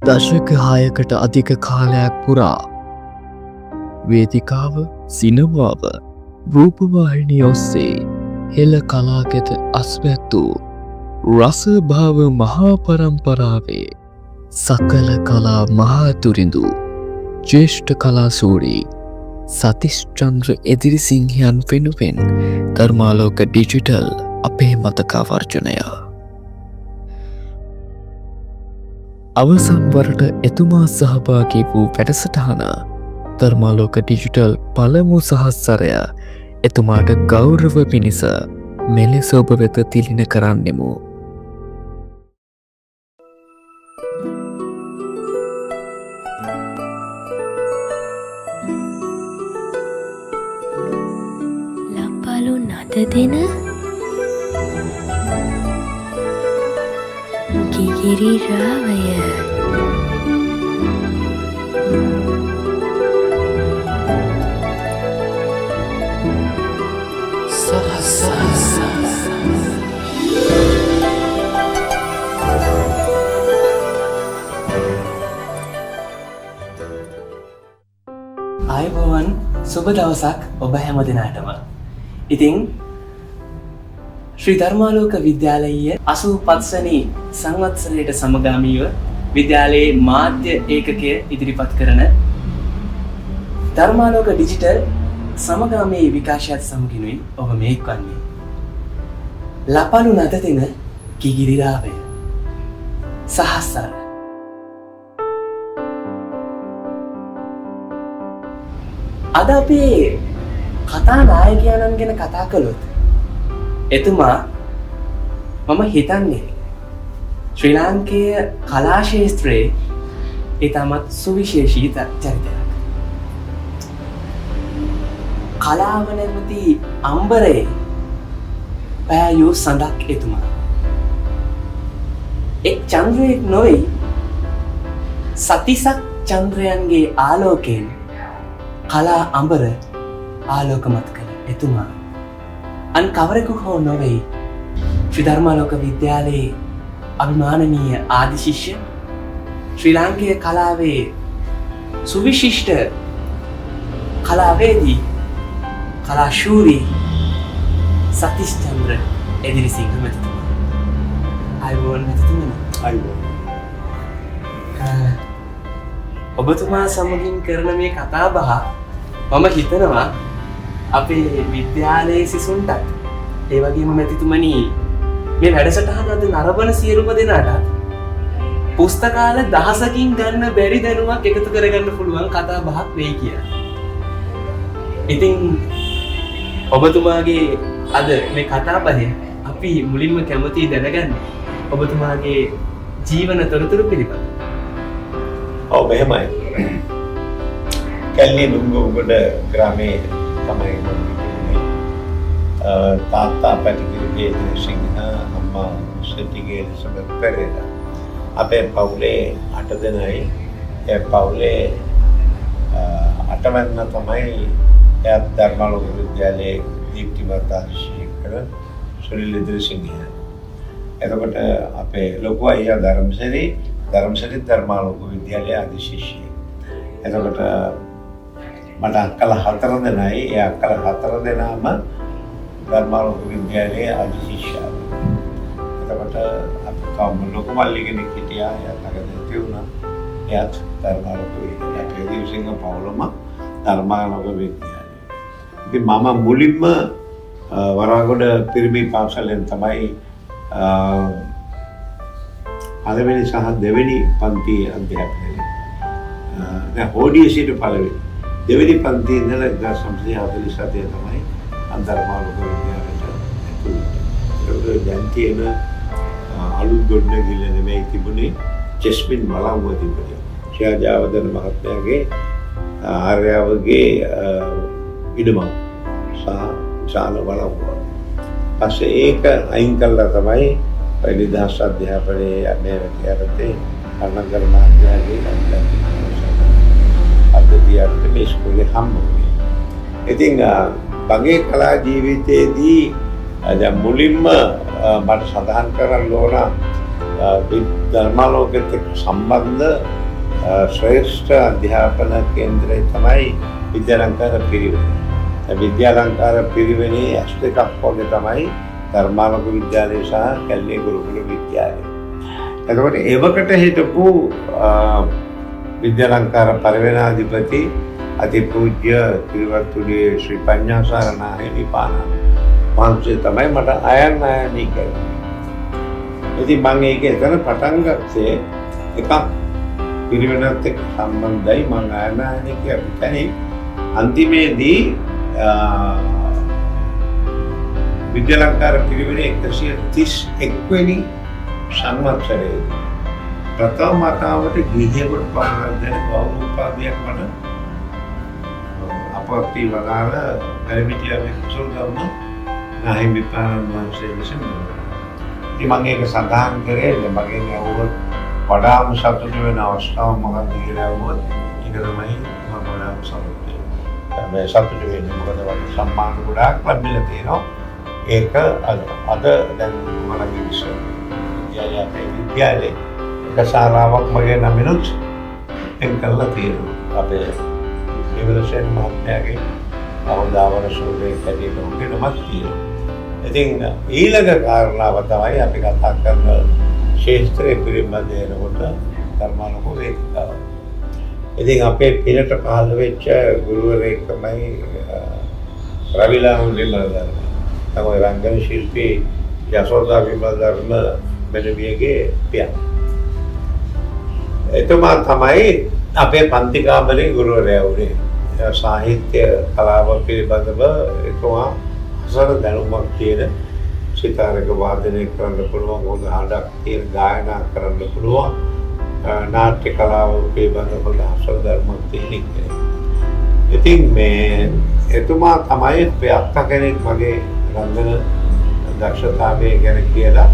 දශක 6කට අධික කාලයක් පුරා වේදිකාව සිනමාව රූපවාහිනිය ඔස්සේ හෙළ කලාකෙත අස්වැත් වූ රසභාව මහා පරම්පරාවේ සකල කලා මහතුරිඳු ජ්‍යෙෂ්ඨ කලාසූරී සතිෂ්චන්ද්‍ර එදිරිසිංහයන් වෙනුවෙන් ධර්මාලෝක ඩිජිටල් අපේ මතකාවර්ජනය අවසන් වරට එතුමා සහභාගී වූ වැඩසටහන ධර්මාලෝක ඩිජිටල් පළමු සහස්සරය එතුමාට ගෞරව පිණිස මෙලෙස ඔබ වෙත තිළින කරන්නෙමු. ලපලු නද දෙන ගිගිරි රාවය ආයුබෝවන් සුබ දවසක් ඔබ හැම දෙනාටම. ඉතින් ශ්‍රී ධර්මාලෝක විද්‍යාලීය 85 වෙනි සංවත්සරයට සමගාමීව විද්‍යාලයේ මාධ්‍ය ඒකකය ඉදිරිපත් කරන ධර්මාලෝක ඩිජිටල් සමගාමී විකාශයත් සමගිනුයි ඔබ මේ එක්වන්නේ. ලපලු නද දෙන කිගිරි රාවය සහස්සර. අද අපේ කතා නායකයන්න් ගැන කතා කළොත් එතුමා මම හිතන්නේ ශ්‍රී ලාංකේය කලා ශාස්ත්‍රයේ ඉතාමත් සුවිශේෂී චරිතයක්. කලාව නැමැති අම්බරේ පෑයූ සඳක් එතුමා. එක් චන්ද්‍රයෙක් නොවේ සතිසක් චන්ද්‍රයන්ගේ ආලෝකයෙන් කලා අඹර ආලෝකමත් කළ එතුමා අන් කවරෙකු හෝ නොවෙයි ශ්‍රී ධර්මාලෝක විද්‍යාලයේ අභිමානනීය ආදි ශිෂ්‍ය ශ්‍රී ලාංකේය කලාවේ සුවිශිෂ්ට කලාවේදී කලාශූරී සතිෂ්චන්ද්‍ර එදිරිසිංහ මැතිතුමා. අයුබෝවන් මැතිතුමනි. අයුබෝවන්. ඔබතුමා සමගින් කරන මේ කතා බහ මම හිතනවා අපේ විද්‍යාලයේ සිසුන්ටත් ඒ වගේම මැතිතුමනි මේ වැඩසටහන අද නරඹන සියලුම දෙනාට පුස්තකාල දහසකින් ගන්න බැරි දැනුමක් එකතු කරගන්න පුළුවන් කතා බහක් වෙයි කියලා. ඉතින් ඔබතුමාගේ අද මේ කතා බහේ අපි මුලින්ම කැමති දැනගන්න ඔබතුමාගේ ජීවන තොරතුරු පිළිබඳව. ඔව් මෙහෙමයි. කැලණි නුංගුගොඩ ග්‍රාමයේ තමයි මම ඉන්නේ. තාත්තා පැටිගේ දිනසිංහ අම්මා සතිගේ එලිසබෙත් පෙරේරා. අපේ පවුලේ 8 දෙනයි. ඒ පවුලේ 8 වෙනිදා තමයි එයා ධර්මාලෝක විද්‍යාලයේ දීප්තිමත් ආශිර්වාද සුනිල් දිනසිංහ. එතකොට අපේ ලොකු අයියා ධර්මසිරි ධර්මාලෝක විද්‍යාලයේ ආදි ශිෂ්‍යයෙක්. එතකොට මට අක්කලා 4 දෙනයි. ඒ අක්කලා 4 දෙනාම ධර්මාලෝක විද්‍යාලයේ ආදි ශිෂ්‍යයා. එතකොට අපි කවම ලොකු මල්ලි කෙනෙක් හිටියා. එයාට නැගදී වුණා. එයාත් ධර්මාලෝක විද්‍යාලයේ දිවිසිංහ පවුලම ධර්මාලෝක විද්‍යාලය. ඉතින් මම මුලින්ම වරාගොඩ පිරිමි පාසලෙන් තමයි පළවෙනි සහ දෙවෙනි පන්ති අධ්‍යාපනය. දැන් හෝඩියේ සිට පළවෙනි දෙවෙනි පන්ති ඉඳලා 1947 තමයි ධර්මාලෝක විද්‍යාලයට ඇතුළු වෙන්නේ. ඒක දැන් තියෙන අලුත් ගොඩනැගිල්ල නෙමෙයි තිබුණේ ජස්මින් වලව්ව තිබුණේ. ශ්‍යාජාවදන මහත්මයාගේ ආර්යවගේ ඉඩමක් සහ විශාල වලව්ව. පස්සේ ඒක අයින් කළා තමයි නිදහස් අධ්‍යාපනයේ යන්නේ යටතේ අනගර මාධ්‍යයේ අධ්‍යාපනයට මේ ඉස්කෝලේ හම්බ වුණේ. ඉතින් මගේ කලා ජීවිතයේදී දැන් මුලින්ම මට සඳහන් කරන්න ඕන ධර්මාලෝකෙත් එක්ක සම්බන්ධ ශ්‍රේෂ්ඨ අධ්‍යාපන කේන්ද්‍රය තමයි විද්‍යාලංකාර පිරිවෙන. විද්‍යාලංකාර පිරිවෙනේ ඇස් දෙකක් වගේ තමයි ධර්මාලෝක විද්‍යාලය සහ කැලණිය ගුරුකුල විද්‍යාලය. එතකොට ඒවකට හිටපු විද්‍යාලංකාර පරිවෙනාධිපති අතිපූජ්‍ය තිරුවත්තුඩේ ශ්‍රී පඤ්ඤාසාර නාහිමිපාණන් වහන්සේ තමයි මට අයන්නයනී කරේ. ඉතින් මම ඒක එතන පටන් ගත්තේ එකක් පිරිවෙනත් එක්ක සම්බන්ධයි මම අයන්නයනී කියන්නේ අන්තිමේදී විද්‍යාලංකාර පිරිවෙනේ 131 වෙනි සංවත්සරයේදී ප්‍රථම වතාවට ගිහියෙකුට පමණක් දැන ගෞරව උපාධියක් මට අපත්ති වදාළ පරිමිතිය කුසල ධර්ම නාහිමිපාණන් වහන්සේ විසින් ඉතින් මම ඒක සඳහන් කරේ මගෙන් ඇහුවොත් වඩාම සතුට වෙන අවස්ථාව මොකක්ද කියලා ඇහුවොත් ඒක තමයි මම වඩාම සතුට වෙන්නේ. සතුට වෙන්නේ මොකද වගේ සම්මාන ගොඩාක් ලැබිලා තියෙනවා. ඒක අද දැන් මගේ විද්‍යාලයේ එක ශාලාවක් මගේ නමිනුත් එන් කරලා තියෙනවා. අපේ ඉවරසෙන් මහත්මයාගේ අවදාවන සූත්‍රයේ කැටියට උගෙනමත් තියෙනවා. ඉතින් ඊළඟ කාරණාව තමයි අපි කතා කරන ශාස්ත්‍රයේ පිළිබඳ එනකොට ධර්මානුකූල වේදිකාව. ඉතින් අපේ පිනට පහළ වෙච්ච ගුරුවරයෙක් තමයි රවිලාල් විමලධර්ම. තමයි රංගන ශිල්පී යසෝදා විමලධර්ම මෙලවියගේ පියා. එතුමා තමයි අපේ පන්ති කාමරේ ගුරුවරයා වුණේ. සාහිත්‍ය කලාව පිළිබඳව එතුමා හසර දැනුමක් තියෙන සිතාරක වාදනය කරන්න පුළුවන්, හොඳ හඬක් තියෙන ගායනා කරන්න පුළුවන්, නාට්‍ය කලාව පිළිබඳව හොඳ හසර දැනුමක් තියෙන කෙනෙක්. ඉතින් මේ එතුමා තමයි අපේ අක්කා කෙනෙක් මගේ රංගන දක්ෂතාවය ගැන කියලා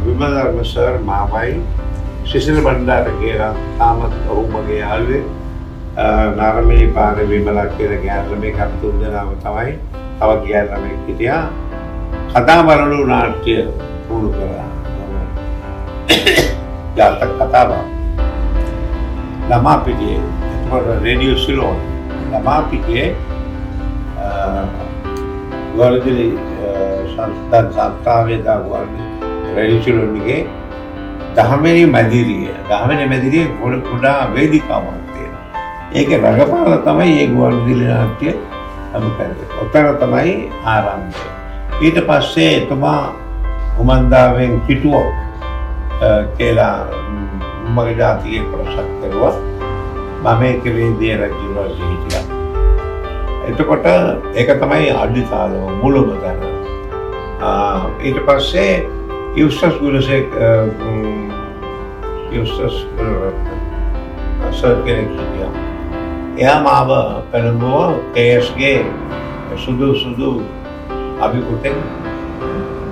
විමලධර්ම සර් මාමයි ශිෂ්‍ය බණ්ඩාර කියලා තාමත් ඔහු මගේ යාළුවෙක් නාරමේ පාර විමලා කියලා ගෑනු ළමෙක් අත් තුන් දෙනාම තමයි තව ගෑනු ළමෙක් හිටියා කතා බලනු නාට්‍ය පුරු කරා ජාතක කතාව ළමා පිටියේ ඒකට රේඩියෝ සිලෝන් ළමා පිටියේ වර්ධලි සංස්ථාවේ දාගවන්නේ රේඩියෝ සිලෝන්ගේ දහමෙනි මැදිරියේ කුඩා වේදිකාවක් තියෙනවා. ඒකේ රඟපාලා තමයි ඒ ගුවන්විදුලි නාට්‍ය අපි කරේ. ඔතන තමයි ආරම්භය. ඊට පස්සේ එතුමා උමන්දාවෙන් පිටුවක් කියලා මගේ ජාතියේ ප්‍රසක් කරුවා. මම ඒක වේදියේ රජුලා හිටියා. එතකොට ඒක තමයි අදිතාලම මුලම තැන. ඊට පස්සේ යුස්ටස් සර් කෙනෙක් හිටියා. එයා මාව පෙළඹුවා KSගේ සුදු අභිපුතෙන්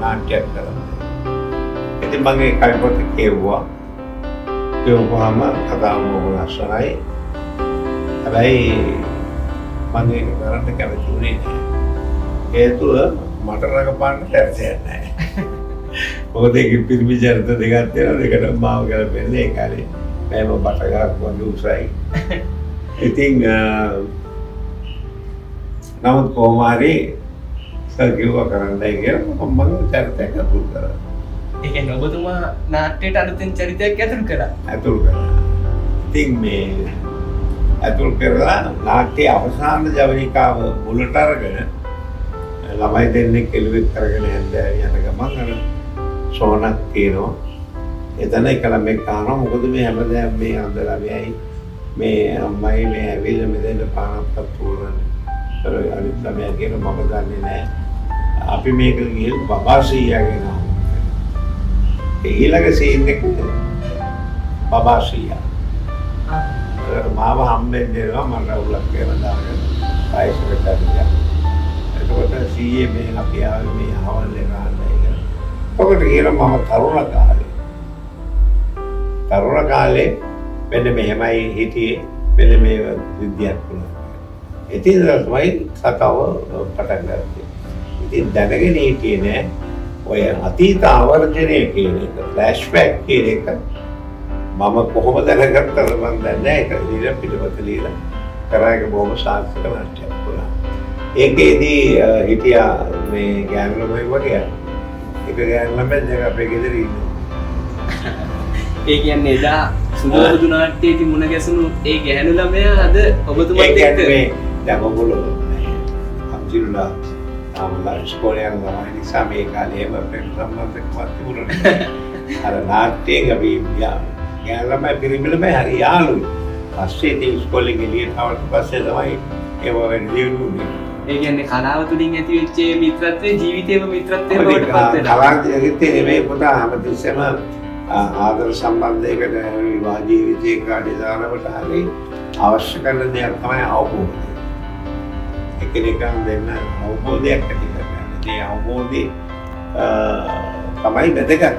නාට්‍යයක් කරන්න. ඉතින් මගේ කවි පොත කියවුවා. කියවුවාම කතාව බොහොම ලස්සනයි. හැබැයි මම ඒක කරන්න කැමති වුණේ නැහැ. හේතුව මට රඟපාන්න තැරසයක් නැහැ. මොකද ඒක පිරිමි චරිත දෙකක් තියෙනවා. දෙකට මාව කරපෙන්නේ ඒ කාලේ මම බටගාක් වගේ උසයි. ඉතින් නමුත් කොහොමාරි සර්කියුව කරන්නයි කියලා මම චරිතයක් අතුල් කරා. ඒ කියන්නේ ඔබතුමා නාට්‍යයට අලුතෙන් චරිතයක් ඇතුල් කරා. ඉතින් මේ ඇතුල් කරලා නාට්‍ය අවසාන ජවනිකාව මුලට අරගෙන ළමයි දෙන්නෙක් එළුවෙක් කරගෙන යන්න යන ගමන් අර සෝනක් තියෙනවා. එතන එක ළමෙක් අහනවා මොකද මේ හැමදාම මේ අඳලා මෙයි මේ අම්මයි මේ ඇවිල්ලා මෙතන පානක් පුරන්නේ. අනිත් ළමයා කියන මම දන්නේ නැහැ. අපි මේක ගිහින් බබා සීයාගෙන ඊළඟ සීන් එක බබා සීයා. මාව හම්බෙන්නේ නෝ මම රවුලක් කියලා දාගෙන ආයෙත් ගියා. එතකොට සීයේ මේ අපි ආවේ මේ හවල්ලේ ගහන්නයි කියලා. ඔකට කියන මම තරුණ කාලේ මෙන්න මෙහෙමයි හිටියේ මෙන්න මේ විද්‍යාවක් වුණා. ඉතින් තමයි කතාව පටන් ගත්තේ. ඉතින් දැනගෙන හිටියේ නෑ ඔය අතීත ආවර්ජනය කියන එක ෆ්ලෑෂ්බැක් කියන එක මම කොහොම දැනගත්තද මම දන්නේ නැහැ. ඒක ලියලා පිටපත ලියලා කරා එක බොහොම සාර්ථක නැට්ටයක් වුණා. ඒකේදී හිටියා මේ ගෑනු ළමයි වගේ. ඒක ගෑනු ළමයි දැන් අපේ ගෙදර ඉන්නවා. ඒ කියන්නේ එදා සුදුබුදු නාට්‍යයේදී මුණ ගැසුණු ඒ ගැහැණු ළමයා අද ඔබතුමත් ඒ එක්ක කියන්නේ දැන් ඔයගොල්ලෝ අම්ජිරුලා ආමලා ඉස්කෝලේ යන ළමයි නිසා මේ කාලේම අපේ සම්බන්ධකමක් තිබුණා. අර නාට්‍යයෙන් අපි ගෑනු ළමයි පිරිමි ළමයි හරි යාළුයි. පස්සේ ඉතින් ඉස්කෝලේ ගිහින් ආවට පස්සේ තමයි ඒව වෙන්නේ. ඒ කියන්නේ කලාව තුලින් ඇති වෙච්ච මිත්‍රත්වයේ ජීවිතේම මිත්‍රත්වයේ බවට පත් වෙනවා. කලාව නෙමෙයි පුතා හැමතිස්සෙම ආදර සම්බන්ධයකට විවාහ ජීවිතයක අඩිදානකට හරි අවශ්‍ය කරන දෙයක් තමයි අවබෝධය. එකිනෙකන් දෙන්න අවබෝධයක් ඇති කරගන්න. ඒ අවබෝධය තමයි වැදගත්.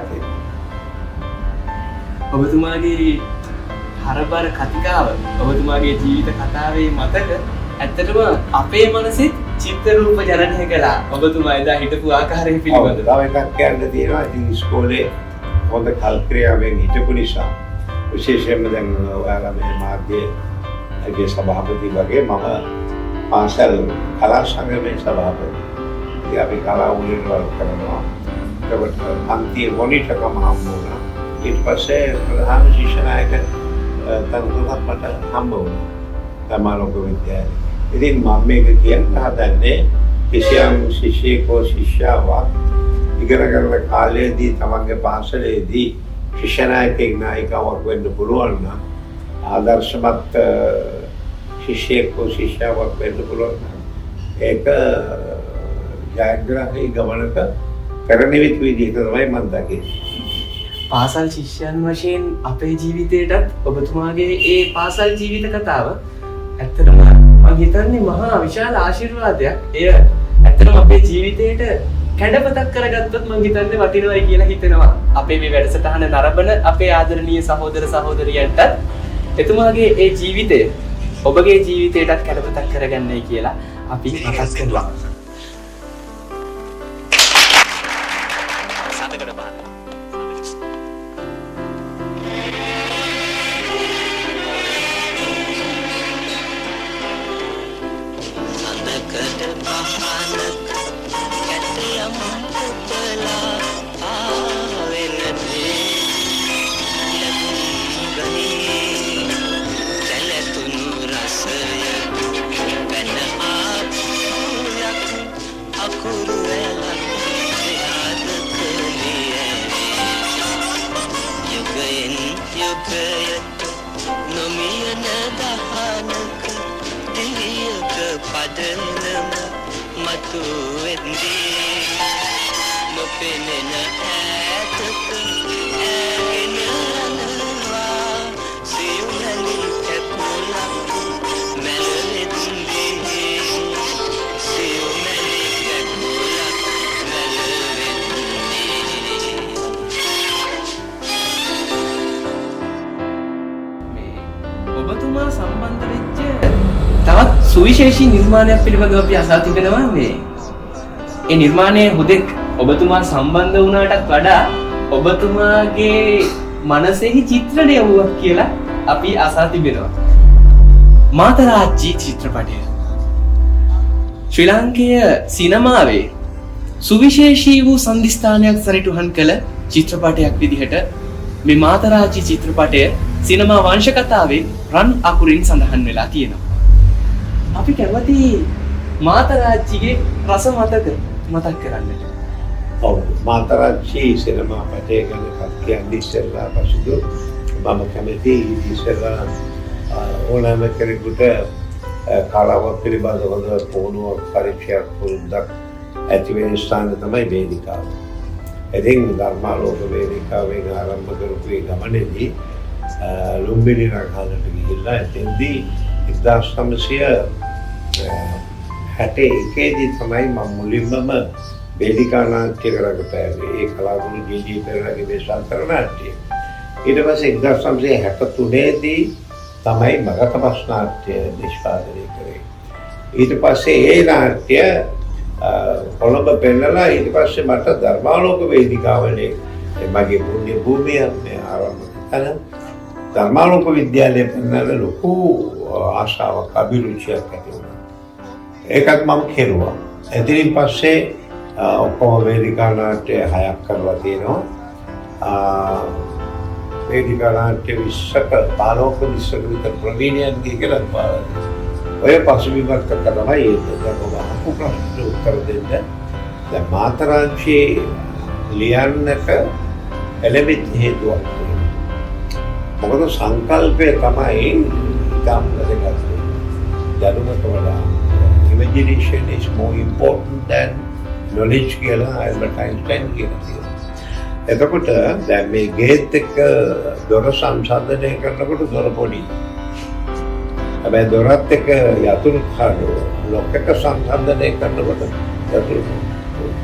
ඔබතුමාගේ හරබර කතිකාව ඔබතුමාගේ ජීවිත කතාවේ මතක ඇත්තටම අපේ මනසෙත් චිත්‍ර රූප ජනනය කළා. ඔබතුමා එදා හිටපු ආකාරය පිළිබඳව. තව එකක් කියන්න තියෙනවා. ඉතින් ඉස්කෝලේ හොඳ කල්ක්‍රියාවෙන් හිටපු නිසා විශේෂයෙන්ම දැන් ඔයාලා මේ මාධ්‍යයේ සභාපති වගේ මම පාසල් කලා සංගමේ සභාපති. ඉතින් අපි කලා උළෙලවල් කරනවා. ඒකට අන්තිම මොනිටරකම හම්බුණා. ඊට පස්සේ ප්‍රධාන ශිෂ්‍ය නායක තනතුරක් මට හම්බ වුණා. තමලෝක විද්‍යාලයේ. ඉතින් මම මේක කියන්න හදන්නේ කිසියම් ශිෂ්‍යෙක් හෝ ශිෂ්‍යාවක් ඉගෙන ගන්න කාලයේදී තමන්ගේ පාසලේදී ශිෂ්‍ය නායකයෙක් නායිකාවක් වෙන්න පුළුවන් නම් ආදර්ශමත් ශිෂ්‍යෙක් හෝ ශිෂ්‍යාවක් වෙන්න පුළුවන් නම් ඒක ජයග්‍රහී ගමනක කරණිවිත් විදිහට තමයි මම දකින්නේ. පාසල් ශිෂ්‍යයන් වශයෙන් අපේ ජීවිතයටත් ඔබතුමාගේ ඒ පාසල් ජීවිත කතාව ඇත්තටම මම හිතන්නේ මහා විශාල ආශිර්වාදයක්. එය ඇත්තටම අපේ ජීවිතයට කැඩපතක් කරගත්තොත් මම හිතන්නේ වටිනවයි කියලා හිතෙනවා. අපේ මේ වැඩසටහන නරඹන අපේ ආදරණීය සහෝදර සහෝදරියන්ටත් එතුමාගේ ඒ ජීවිතය ඔබගේ ජීවිතයටත් කැඩපතක් කරගන්නයි කියලා අපි මතක් කරනවා. ඔබතුමා සම්බන්ධ වෙච්ච තවත් සුවිශේෂී නිර්මාණයක් පිළිබඳව අපි අසා තිබෙනවා. මේ ඒ නිර්මාණය හුදෙක් ඔබතුමා සම්බන්ධ වුණාටත් වඩා ඔබතුමාගේ මනසෙහි චිත්‍රණය වුණා කියලා අපි අසා තිබෙනවා. මාතරාච්චි චිත්‍රපටය ශ්‍රී ලාංකේය සිනමාවේ සුවිශේෂී වූ සන්ධිස්ථානයක් සරිටුහන් කළ චිත්‍රපටයක් විදිහට මේ මාතරාච්චි චිත්‍රපටය සිනමා වංශ කතාවේ රන් අකුරින් සඳහන් වෙලා තියෙනවා. අපි කැමති මාතරාච්චිගේ රස මතක් කරන්නට. ඔව් මාතරාච්චි සිනමා පටය ගැන කියන්නේ ඉස්සෙල්ලා පසුදු මම කැමති ඉස්සෙල්ලා ඕනෑම කෙනෙකුට කලාව පිළිබඳව පුහුණුවක් පරිචයක් පුරුද්දක් ඇති වෙන ස්ථාන තමයි වේදිකාව. ඉතින් ධර්මාලෝක වේදිකාවෙන් ආරම්භ කරපු ඒ ගමනේදී ලුම්බිනි රංගහලට ගිහිල්ලා එතෙන්දී 1961දී තමයි මම මුලින්මම වේදිකා නාට්‍ය කරගත්තේ. ඒ කලාගුරු ජී.ජී. පෙරේරාගේ දේශාන්තර නාට්‍යය. ඊට පස්සේ 1963දී තමයි මගතපස් නාට්‍ය නිෂ්පාදනය කරේ. ඊට පස්සේ ඒ නාට්‍ය කොළඹ පෙන්නලා ඊට පස්සේ මට ධර්මාලෝක වේදිකාවලේ මගේ පුණ්‍ය භූමිය මේ ආරම්භ කළා. ධර්මාලෝක විද්‍යාලයේ පෙන්නලා ලොකු ආශාවක් අභිරුචියක් ඇති වුණා. ඒකත් මම කෙරුවා. එතනින් පස්සේ ඔක්කොම වේදිකා නාට්‍ය 6ක් කරලා තියෙනවා. වේදිකා නාට්‍ය 20ක 20ක විතර ප්‍රවීණයන්ගේ කියලා පාරයි. ඔය පසුබිමක් තමයි ඒක ප්‍රශ්න උත්තර දෙන්න. දැන් මාතරාංශයේ ලියන්නට එළෙමිත් හේතුවක් තියෙනවා. මොකද සංකල්පය තමයි ඉතාම වැදගත්. දැනුමට වඩා imagination is more important than knowledge කියලා ඇල්බර්ට් අයින්ස්ටයින් කියනවා. එතකොට දැන් මේ ගේත් එක්ක දොර සංසන්දනය කරනකොට දොර පොඩි. හැබැයි දොරත් එක්ක යතුරු කාඩුව ලොක් එක සංසන්දනය කරනකොට යතුරු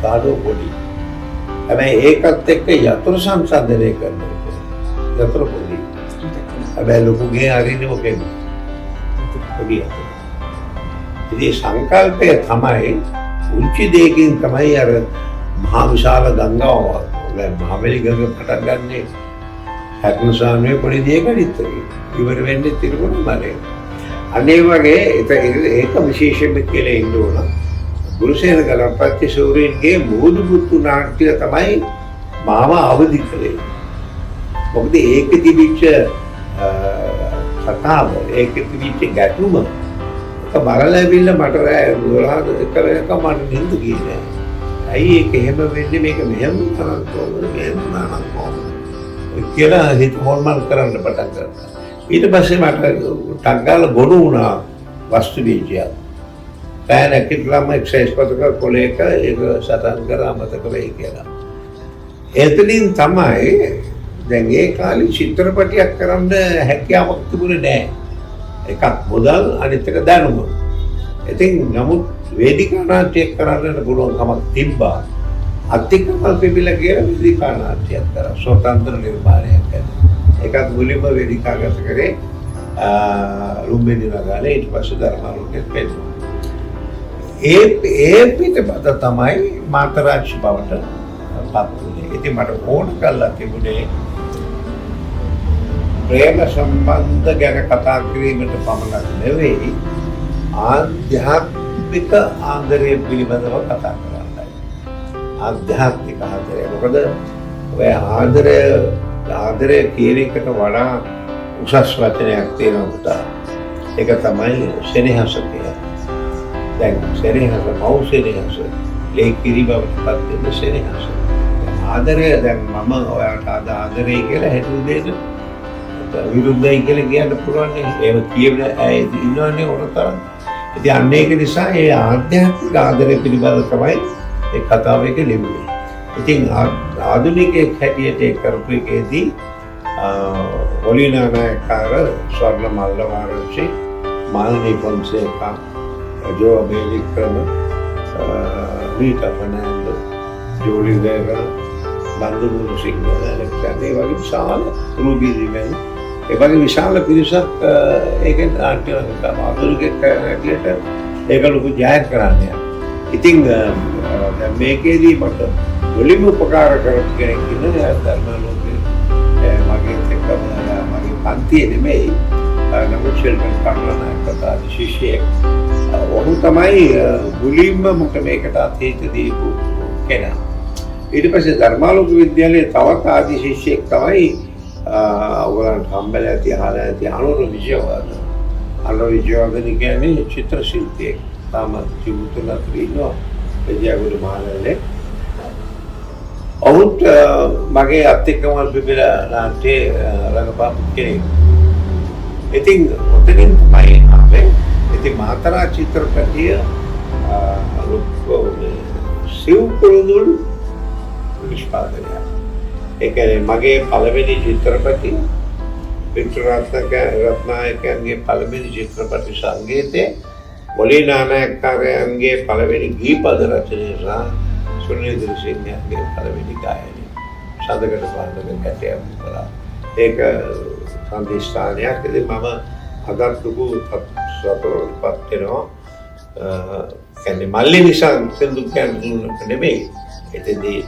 කාඩුව පොඩි. හැබැයි ඒකත් එක්ක යතුරු සංසන්දනය කරනකොට යතුරු පොඩි. හැබැයි ලොකුගේ හරිනේ මොකෙද? පොඩි යතුරු. ඉතින් සංකල්පය තමයි උන්චි දෙකින් තමයි අර මහා විශාල ගංගාව දැන් මහවැලි ගඟ පටන් ගන්නේ හැකුණුසානුවේ පොඩි දෙයකදිත් ඉවර වෙන්නේ තිරුණාමලේ. අනේ වගේ ඒක විශේෂයෙන්ම කියලා ඉන්න ඕන. ගුරුසේන ගලපති සූරීන්ගේ මෝදු පුතු නාට්‍ය තමයි මාව අවදි කළේ. මොකද ඒකේ තිබිච්ච කතාව ඒකේ තිබිච්ච ගැටුම බලලා ඇවිල්ලා මට 12 එක මට නින්ද ගියේ. ඇයි ඒක එහෙම වෙන්නේ මේක මෙහෙම කරන්න කොහොමද මෙහෙම නරක කොහොමද කියලා හිත හොල්මන් කරන්න පටන් ගත්තා. ඊට පස්සේ මට ටක් ගාලා ගොනු වුණා වස්තු බීජයක්. පෑන කිට්ලම එක්සයිස් පතක කොලේක ඒක සටහන් කරා මතක වෙයි කියලා. එතනින් තමයි දැන් ඒ කාලේ චිත්‍රපටයක් කරන්න හැකියාවක් තිබුණේ නැහැ. එකක් මුදල් අනිත් එක දැනුම. ඉතින් නමුත් වේදිකා නාට්‍යයක් කරන්න පුළුවන් කමක් තිබ්බා. අත්තිකමල් පිපිලා කියලා වේදිකා නාට්‍යයක් කරා. ස්වතන්ත්‍ර නිර්මාණයක් කරා. ඒකත් මුලින්ම වේදිකාගත කරේ රුම්බෙනි නගාලේ ඊට පස්සේ ධර්මාලෝකෙත් පෙන්නුවා. ඒ පිටපත තමයි මාතරාංශ බවට පත් වුණේ. ඉතින් මට ඕන කළා තිබුණේ ප්‍රේම සම්බන්ධ ගැන කතා කිරීමට පමණක් නෙවෙයි ආධ්‍යාත්මික ආදරය පිළිබඳව කතා කරන්නයි. ආධ්‍යාත්මික ආදරය. මොකද ඔය ආදරය කියන එකට වඩා උසස් වචනයක් තියෙනවා. ඒක තමයි සෙනෙහස කියන්නේ. දැන් සෙනෙහස මව් සෙනෙහස ලේකිරි බවට පත් වෙන සෙනෙහස. ආදරය දැන් මම ඔයාට ආදරය කියලා හිතුව දෙන්න විරුද්ධයි කියලා කියන්න පුළුවන් නේ. ඒව කියන අය ඉන්නවනේ උනතරම්. ඉතින් අන්න ඒක නිසා ඒ ආධ්‍යාත්මික ආදරය පිළිබඳව තමයි ඒ කතාව එක ලියුවේ. ඉතින් ආධුනිකයෙක් හැටියට ඒ කරපු එකේදී ඔලිනා නායකර ස්වර්ණ මල්ලවාරච්චි මාල්නී ෆොන්සේකා ජෝ අමෙරිකන් රීටා ෆර්නැන්ඩෝ ජෝලි දේවල් බන්දුරු සිංහල ඇලෙක්සාන්ඩර් වගේ විශාල රූබීරිමෙන් ඒ වගේ විශාල පිරිසක් ඒකෙන් ආර්ටිකල් කරන ආධුනිකයෙක් හැටියට ඒක ලොකු ජයග්‍රහණයක්. ඉතින් දැන් මේකේදී මට මුලින්ම උපකාර කරපු කෙනෙක් ඉන්නේ ධර්මාලෝකයේ මගේ එක්කම මගේ පන්තියේ නෙමෙයි නමුත් ෂෙල්ටන් කර්ලනායක කතා ශිෂ්‍යයෙක්. ඔහු තමයි මුලින්ම මට මේකට අතීත දීපු කෙනා. ඊට පස්සේ ධර්මාලෝක විද්‍යාලයේ තවත් ආදි ශිෂ්‍යයෙක් තමයි ඔයගලන්ට හම්බෙලා ඇති අහලා ඇති අනුර විජයවර්ධන. අනුර විජයවර්ධන කියන්නේ චිත්‍ර ශිල්පියෙක්. තාම ජීවිත නතර ඉන්නවා. එදියාගොඩ මහලේ ඔහුත් මගේ අත්තිකමල් පිපිලා නාට්‍ය රංගපාපු කෙනෙක්. ඉතින් ඔතනින් තමයි ආවේ. ඉතින් මාතරා චිත්‍රපටිය සිව් කුරුඳුල් නිෂ්පාදනය. ඒ කියන්නේ මගේ පළවෙනි චිත්‍රපටිය වික්ටර් රත්නායකගේ පළවෙනි චිත්‍රපටි සංගීතය මොලී නානායක්කාරයන්ගේ පළවෙනි ගීපද රචනය සහ සුනිල් දිල්ෂේන්ගේ පළවෙනි ගායනය සඳකට පාන්දක ගැටයක් කළා. ඒක සම්දිස්ථානයක්. ඉතින් මම අදත් ලොකු සතුටටපත් වෙනවා. කියන්නේ මල්ලි නිසා සින්දු කියන්නේ නෙමෙයි. එතෙන්දී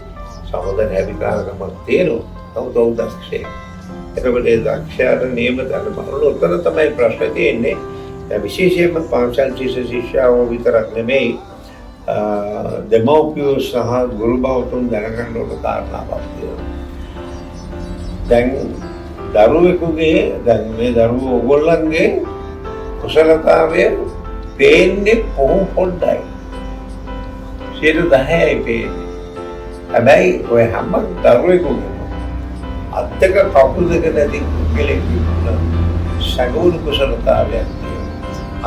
සහෝදර හැබිකාරකමක් තියෙනවා. තව දක්ෂයෙක්. එතකොට ඒ දක්ෂයාට නියම දන්න බලන උත්තර තමයි ප්‍රශ්නේ තියෙන්නේ. දැන් විශේෂයෙන්ම පාංචල් ශිෂ්‍යයෝ විතරක් නෙමෙයි දෙමව්පියෝ සහ ගුරු භවතුන් දැනගන්න ඕන කාරණාවක් තියෙනවා. දැන් දරුවෙකුගේ දැන් මේ දරුවෝ ඕගොල්ලන්ගේ කුසලතාවය පේන්නේ කොහොම පොඩ්ඩයි. 10%යි පේන්නේ. හැබැයි ඔය හැම දරුවෙකුගේම අත් දෙක කකුල් දෙක නැති කෙනෙක් සගුණ කුසලතාවයක් තියෙනවා.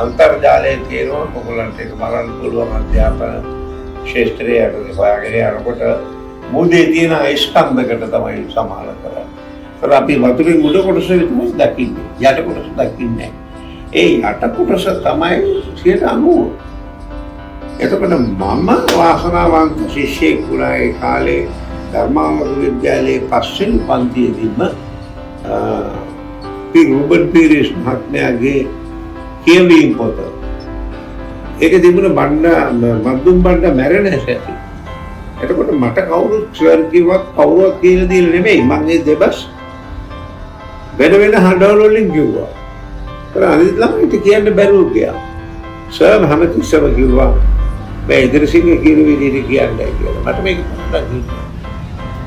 අන්තර්ජාලයේ තියෙනවා ඔයගොල්ලන්ට ඒක බලන්න පුළුවන් අධ්‍යාපන ශාස්ත්‍රයේ හොයාගෙන යනකොට මුදේ තියෙන ස්කන්ධකට තමයි සමාන කරන්නේ. ඒත් අපි වතුරේ මුඩ කොටස විතරයි දකින්නේ. යට කොටස දකින්නේ නැහැ. ඒ යට කොටස තමයි 90%. එතකොට මම වාසනාවන්ත ශිෂ්‍යෙක් වුණා ඒ කාලේ ධර්මාවර විද්‍යාලයේ පස්වෙනි පන්තියේදීම රූබන් පීරිස් මහත්මයාගේ කියවීම් පොත. ඒක තිබුණ මද්දුම් බණ්ඩ මැරෙන හැටි. එතකොට මට කවුරුත් සර් කිව්වත් කවුරුත් කියලා දෙන්නේ නෙමෙයි. මම ඒ දෙබස් වෙන හඬවල වලින් කිව්වා. ඒතර අනිත් ළමයිට කියන්න බැරුව ගියා. සර් හැමතිස්සම කිව්වා මේ ඉදිරිසිංහ කියන විදිහට කියන්නේ කියලා. මට මේක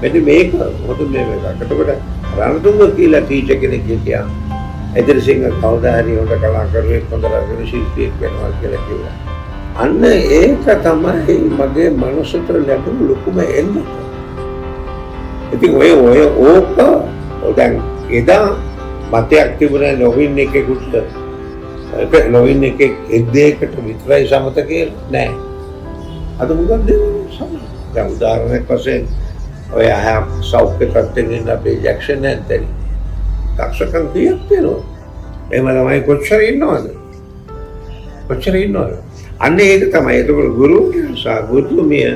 මෙන්න මේක මොකද මේ එකක්. එතකොට රණතුංග කියලා ටීචර් කෙනෙක් හිටියා. ඉදිරිසිංහ කවදා හරි හොඳ කලාකරුවෙක් හොඳ රංගන ශිල්පියෙක් වෙනවා කියලා කිව්වා. අන්න ඒක තමයි මගේ මනසට ලැබුණු ලොකුම එන්න. ඉතින් ඔය ඕක දැන් එදා මතයක් තිබුණා නොවින් එකෙකුට නොවින් එකෙක් එද්දේකට විතරයි සමත කියලා නෑ. අද මොකද සමහර දැන් උදාහරණයක් වශයෙන් ඔය සෞඛ්‍ය තත්ත්වෙන් අපේ ජැක්සන් ඇන්තනි දක්ෂකම් කීයක් තියෙනවා. එහෙම ළමයි කොච්චර ඉන්නවද? අන්න ඒක තමයි. ඒකවල ගුරුවරයා සහ ගුරුතුමිය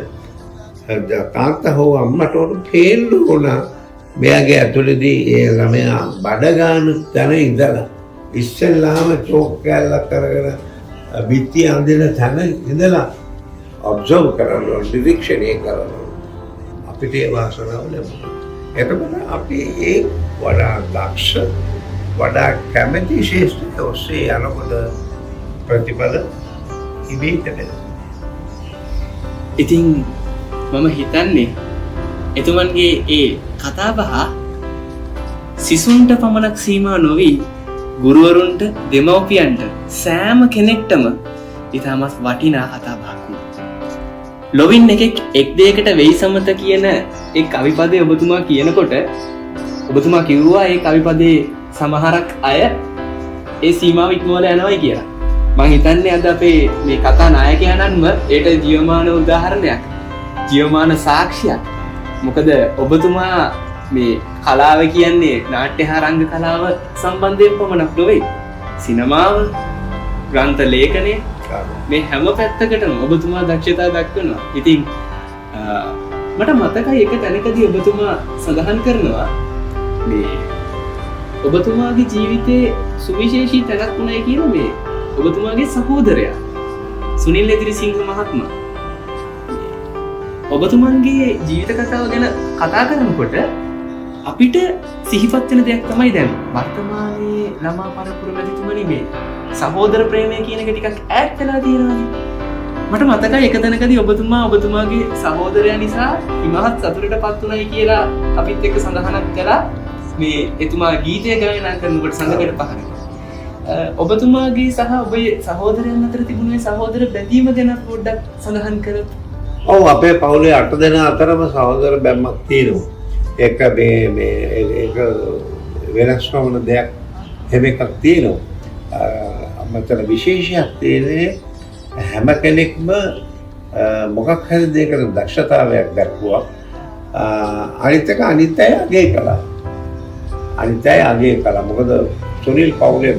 තාත්තා හෝ අම්මට උඩ පේන්න ඕන මෙයාගේ ඇතුළේදී ඒ ළමයා බඩ ගන්න තැන ඉඳලා ඉස්සෙල්ලාම චෝක් කැල්ලක් කරගෙන බිත්ති අඳින තැන ඉඳලා ඔබ්සර්ව් කරනවා, නිරීක්ෂණය කරනවා. අපිට ඒ වාසනාව ලැබුණා. එතකොට අපි ඒ වඩා දක්ෂ වඩා කැමැති ශේෂ්ඨ ඔස්සේ යනකොට ප්‍රතිඵල ඉබේට වෙනවා. ඉතින් මම හිතන්නේ එතුමන්ගේ ඒ කතාබහ සිසුන්ට පමණක් සීමා නොවී ගුරුවරුන්ට දෙමව්පියන්ට සෑම කෙනෙක්ටම ඉතාමත් වටිනා කතාබහක්. ලොවින් එකෙක් එක් දෙයකට වෙයි සමත කියන ඒ කවිපදේ ඔබතුමා කියනකොට ඔබතුමා කිව්වා ඒ කවිපදේ සමහරක් අය ඒ සීමාව ඉක්මවලා යනවායි කියලා. මම හිතන්නේ අද අපේ මේ කතා නායකයන්න්ම ඒට ජීවමාන උදාහරණයක්, ජීවමාන සාක්ෂියක්. මොකද ඔබතුමා මේ කලාව කියන්නේ නාට්‍ය හා රංග කලාව සම්බන්ධයෙන් පමණක් නොවේ. සිනමාව, ග්‍රන්ථ ලේඛනය මේ හැම පැත්තකටම ඔබතුමා දක්ෂතා දක්වනවා. ඉතින් මට මතකයි එක තැනකදී ඔබතුමා සඳහන් කරනවා මේ ඔබතුමාගේ ජීවිතයේ සුවිශේෂී තැනක් වුණයි කියලා මේ ඔබතුමාගේ සහෝදරයා සුනිල් එදිරිසිංහ මහත්මයා. ඔබතුමන්ගේ ජීවිත කතාව ගැන කතා කරනකොට අපිට සිහිපත් වෙන දෙයක් තමයි දැන් වර්තමානයේ ළමා පරපුර මැදිතුමනි මේ සහෝදර ප්‍රේමය කියන එක ටිකක් ඈත් වෙලා තියෙනවානේ. මට මතකයි එක තැනකදී ඔබතුමා ඔබතුමාගේ සහෝදරයා නිසා ඉමහත් සතුටටපත් උනායි කියලා අපිත් එක්ක සඳහනක් කළා. මේ එතුමා ගීතය ගායනා කරනකොට සංගීත පහරක්. ඔබතුමාගේ සහ ඔබේ සහෝදරයන් අතර තිබුණ මේ සහෝදර බැඳීම ගැන පොඩ්ඩක් සඳහන් කරොත්. ඔව් අපේ පවුලේ 8 දෙනා අතරම සහෝදර බැම්මක් තියෙනවා. ඒක ඒක වෙනස් නොවන දෙයක් හැම එකක් තියෙනවා. අමතර විශේෂයක් තියෙන්නේ හැම කෙනෙක්ම මොකක් හරි දෙයකට දක්ෂතාවයක් දක්වුවා. අනිත් එක අනිත් අය අගය කළා. මොකද සුනිල් පවුලේ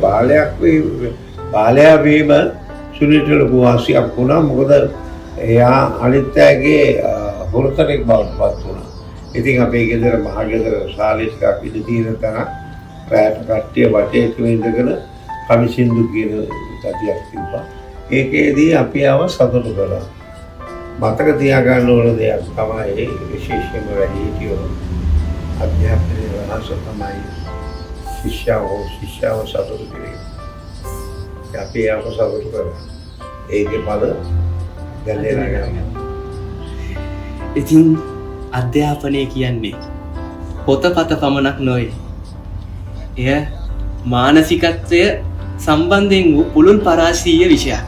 බාලයා වීම සුනිල්ට ලොකු වාසියක් වුණා. මොකද එයා අනිත් අයගේ හොරතනෙක් බවට පත් වුණා. ඉතින් අපේ ගෙදර මහ ගෙදර ශාලේ ටිකක් ඉඳ තියෙන තැන රැට කට්ටිය වටේ ඉඳගෙන කමිසින්දු කියන කතියක් තිබ්බා. ඒකේදී අපි ආව සතුටු කළා. මතක තියාගන්න ඕන දෙයක් තමයි විශේෂයෙන්ම වැඩිහිටියෝ අධ්‍යාපනයේ වෙනස තමයි ශිෂ්‍යව සතුටු කිරීම. අපි ආව සතුටු කළා. ඒකේ පද දැනෙලා ගන්න. ඉතින් අධ්‍යාපනය කියන්නේ පොතපත පමණක් නොවේ. එය මානසිකත්වය සම්බන්ධයෙන් වූ පුළුල් පරාශීය විෂයක්.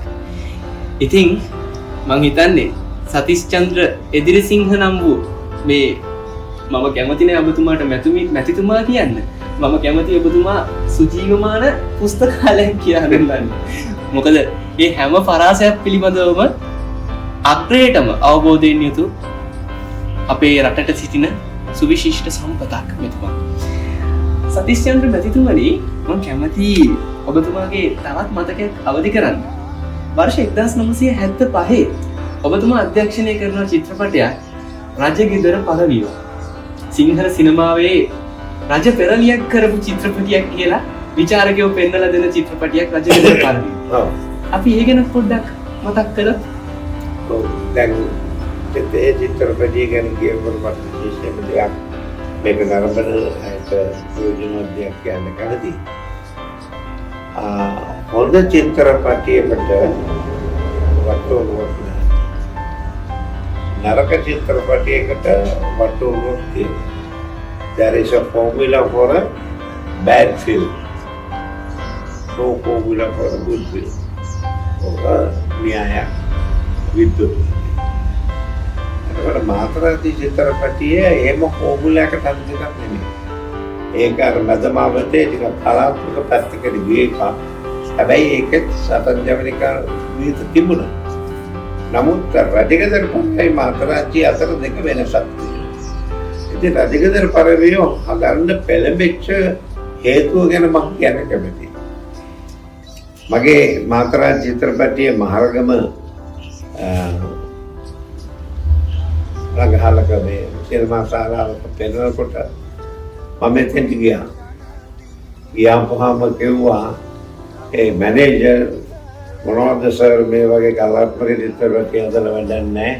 ඉතින් මං හිතන්නේ සතිස්චන්ද්‍ර එදිරිසිංහ නම් වූ මේ මම කැමතිනේ ඔබතුමාට මැතිතුමා කියන්න. මම කැමති ඔබතුමා සුජීවමාන පුස්තකාලයක් කියලා හඳුන්වන්න. මොකද මේ හැම පරාසයක් පිළිබඳවම අග්‍රයටම අවබෝධයෙන් යුතු අපේ රටට සිටින සුවිශිෂ්ට සම්පතක් මෙතුමා. සතිස්චන්ද්‍ර මැතිතුමනි, මම කැමති ඔබතුමාගේ තවත් මතකයක් අවදි කරන්න. වර්ෂ 1975 ඔබතුමා අධ්‍යක්ෂණය කරන චිත්‍රපටයක් රජගෙදර පළවීම. සිංහල සිනමාවේ රජ පෙරලියක් කරපු චිත්‍රපටයක් කියලා විචාරකයෝ පෙන්නලා දෙන චිත්‍රපටයක් රජගෙදර පළවීම. අපි ඒ ගැන පොඩ්ඩක් මතක් කළොත්. දැන් ඒ චිත්‍රපටිය ගැන කියනකොට මට විශේෂයෙන්ම දෙයක් මේක නරඹන අයට ප්‍රයෝජනවත් දෙයක් කියන්න කැමතියි. හොඳ චිත්‍රපටියකට වටෝනුවක් නැහැ. නරක චිත්‍රපටියකට වටෝනුවක් තියෙනවා. There is a formula for a bad film. No formula for a good film. ඔක න්‍යායක් විද්‍යුත්. ඒකට මාතරාති චිත්‍රපටියේ එහෙම formula එකක් හදන්නක් නෙමෙයි. ඒක අර මැදමාවතේ ටික කලාත්මක පැත්තකට ගිය එක. හැබැයි ඒකත් සතන් ජවනිකා විදිහට තිබුණා. නමුත් රජගෙදර පරවයි මාතරාති අතර දෙක වෙනසක් තියෙනවා. ඉතින් රජගෙදර පරවය හදන්න පෙළඹෙච්ච හේතුව ගැන මම කියන්න කැමතියි. මගේ මාතරාති චිත්‍රපටියේ මහරගම රංගහලක මේ සිනමා ශාලාවක පෙරනකොට මම එතෙන්ට ගියා. ගියාම කිව්වා ඒ මැනේජර් මොනවද සර් මේ වගේ කලාත්මක චිත්‍රපටි හදලා වැඩක් නැහැ.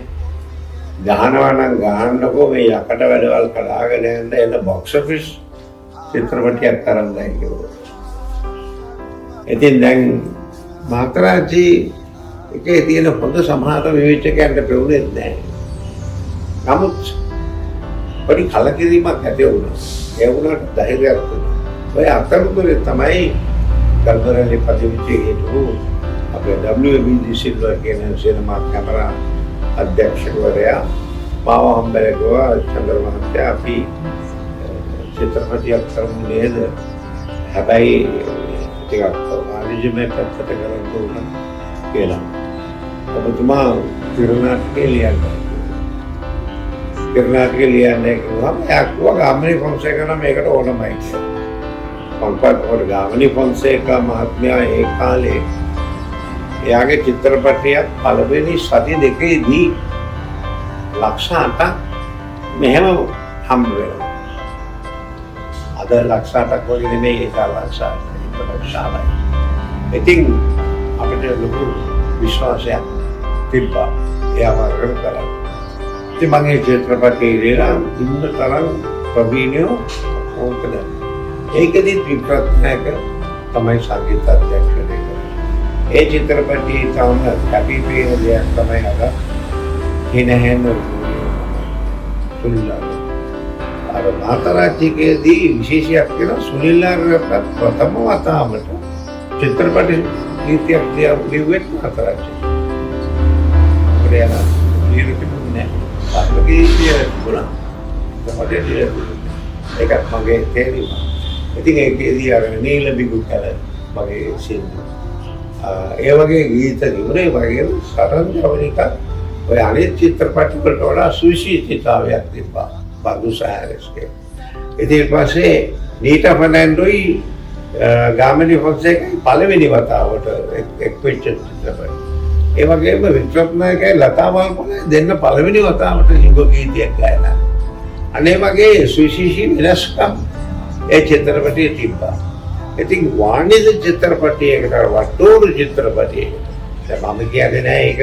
ගහනවා නම් ගහන්නකෝ මේ යකට වැඩවල් කඩාගෙන යන්න එන බොක්ස් ඔෆිස් චිත්‍රපටියක් කරන්නයි කිව්වා. ඉතින් දැන් මාතරාජි එකේ තියෙන හොඳ සමහර විවේචකයන්ට පෙවුනේ නැහැ. නමුත් පොඩි කලකිරීමක් ඇති වුණා. ඒ වුණාට ධෛර්යයක් දුන්නා. ඔය අතරතුරේ තමයි කල්පරලි පදිවිචේ හිටු අපේ WBD සිල්වා කියන සිනමා කැමරා අධ්‍යක්ෂකවරයා මාව හම්බෙලා චන්ද්‍ර මහත්තයා අපි චිත්‍රපටියක් කරමු නේද? හැබැයි ටිකක් වාණිජමය පැත්තට කරන්න ඕන කියලා. ඔබතුමා තිරුණාට්ටේ ලියන්න. තිරුණාට්ටේ ලියන්නේ කිව්වම එයා ගාමිණී ෆොන්සේකා නම් මේකට ඕනමයි කියලා. මම ගාමිණී ෆොන්සේකා මහත්මයා ඒ කාලේ එයාගේ චිත්‍රපටයක් පළවෙනි සති දෙකේදී ලක්ෂ 8ක් මෙහෙම හම්බ වෙනවා. අද ලක්ෂ 8ක් වගේ නෙමෙයි ඒක ලක්ෂ 8ක්. ඉතින් අපිට ලොකු විශ්වාසයක් තිබ්බා එයා වරකට කරා. ඉතින් මම ඒ චිත්‍රපටයේ ඉඳලා ඉන්න තරම් ප්‍රවීණයෝ ඕකද. ඒකදී විප්‍රත්නායක තමයි සංගීත අධ්‍යක්ෂකය. ඒ චිත්‍රපටයේ තවම කැපිපෙන දෙයක් තමයි අර හිනහෙන සුනිල් අර මාතරාජිකේදී විශේෂයක් කියලා සුනිල් ආරට ප්‍රථම වතාවට චිත්‍රපට ගීතයක් ලියුවෙත් මාතරාජි. ඒකේ ලියුනේ නැහැ. තිබුණා. ඒකත් මගේ තේරීම. ඉතින් ඒකේදී අර නීල බිගු කල මගේ සින්දු. ඒ වගේ ගීත තිබුණේ වගේ සරන් ජවනිකා ඔය අනිත් චිත්‍රපට වලට වඩා සුවිශේෂීතාවයක් තිබ්බා. බඳු සෑරස්ගේ. ඉතින් පස්සේ නීතා ෆර්නැන්ඩෝයි ගාමිණී ෆොන්සේකා පළවෙනි වතාවට එක් වෙච්ච චිත්‍රපටය. ඒ වගේම වික්‍රමනායකයි ලතා මල්පොලේ දෙන්න පළවෙනි වතාවට හිඟ ගීතයක් ගායනා. අනේ වගේ සුවිශේෂී වෙනස්කම් ඒ චිත්‍රපටයේ තිබ්බා. ඉතින් වාණිජ චිත්‍රපටයකට වටෝරු චිත්‍රපටයකට මම කියන්නේ නෑ ඒක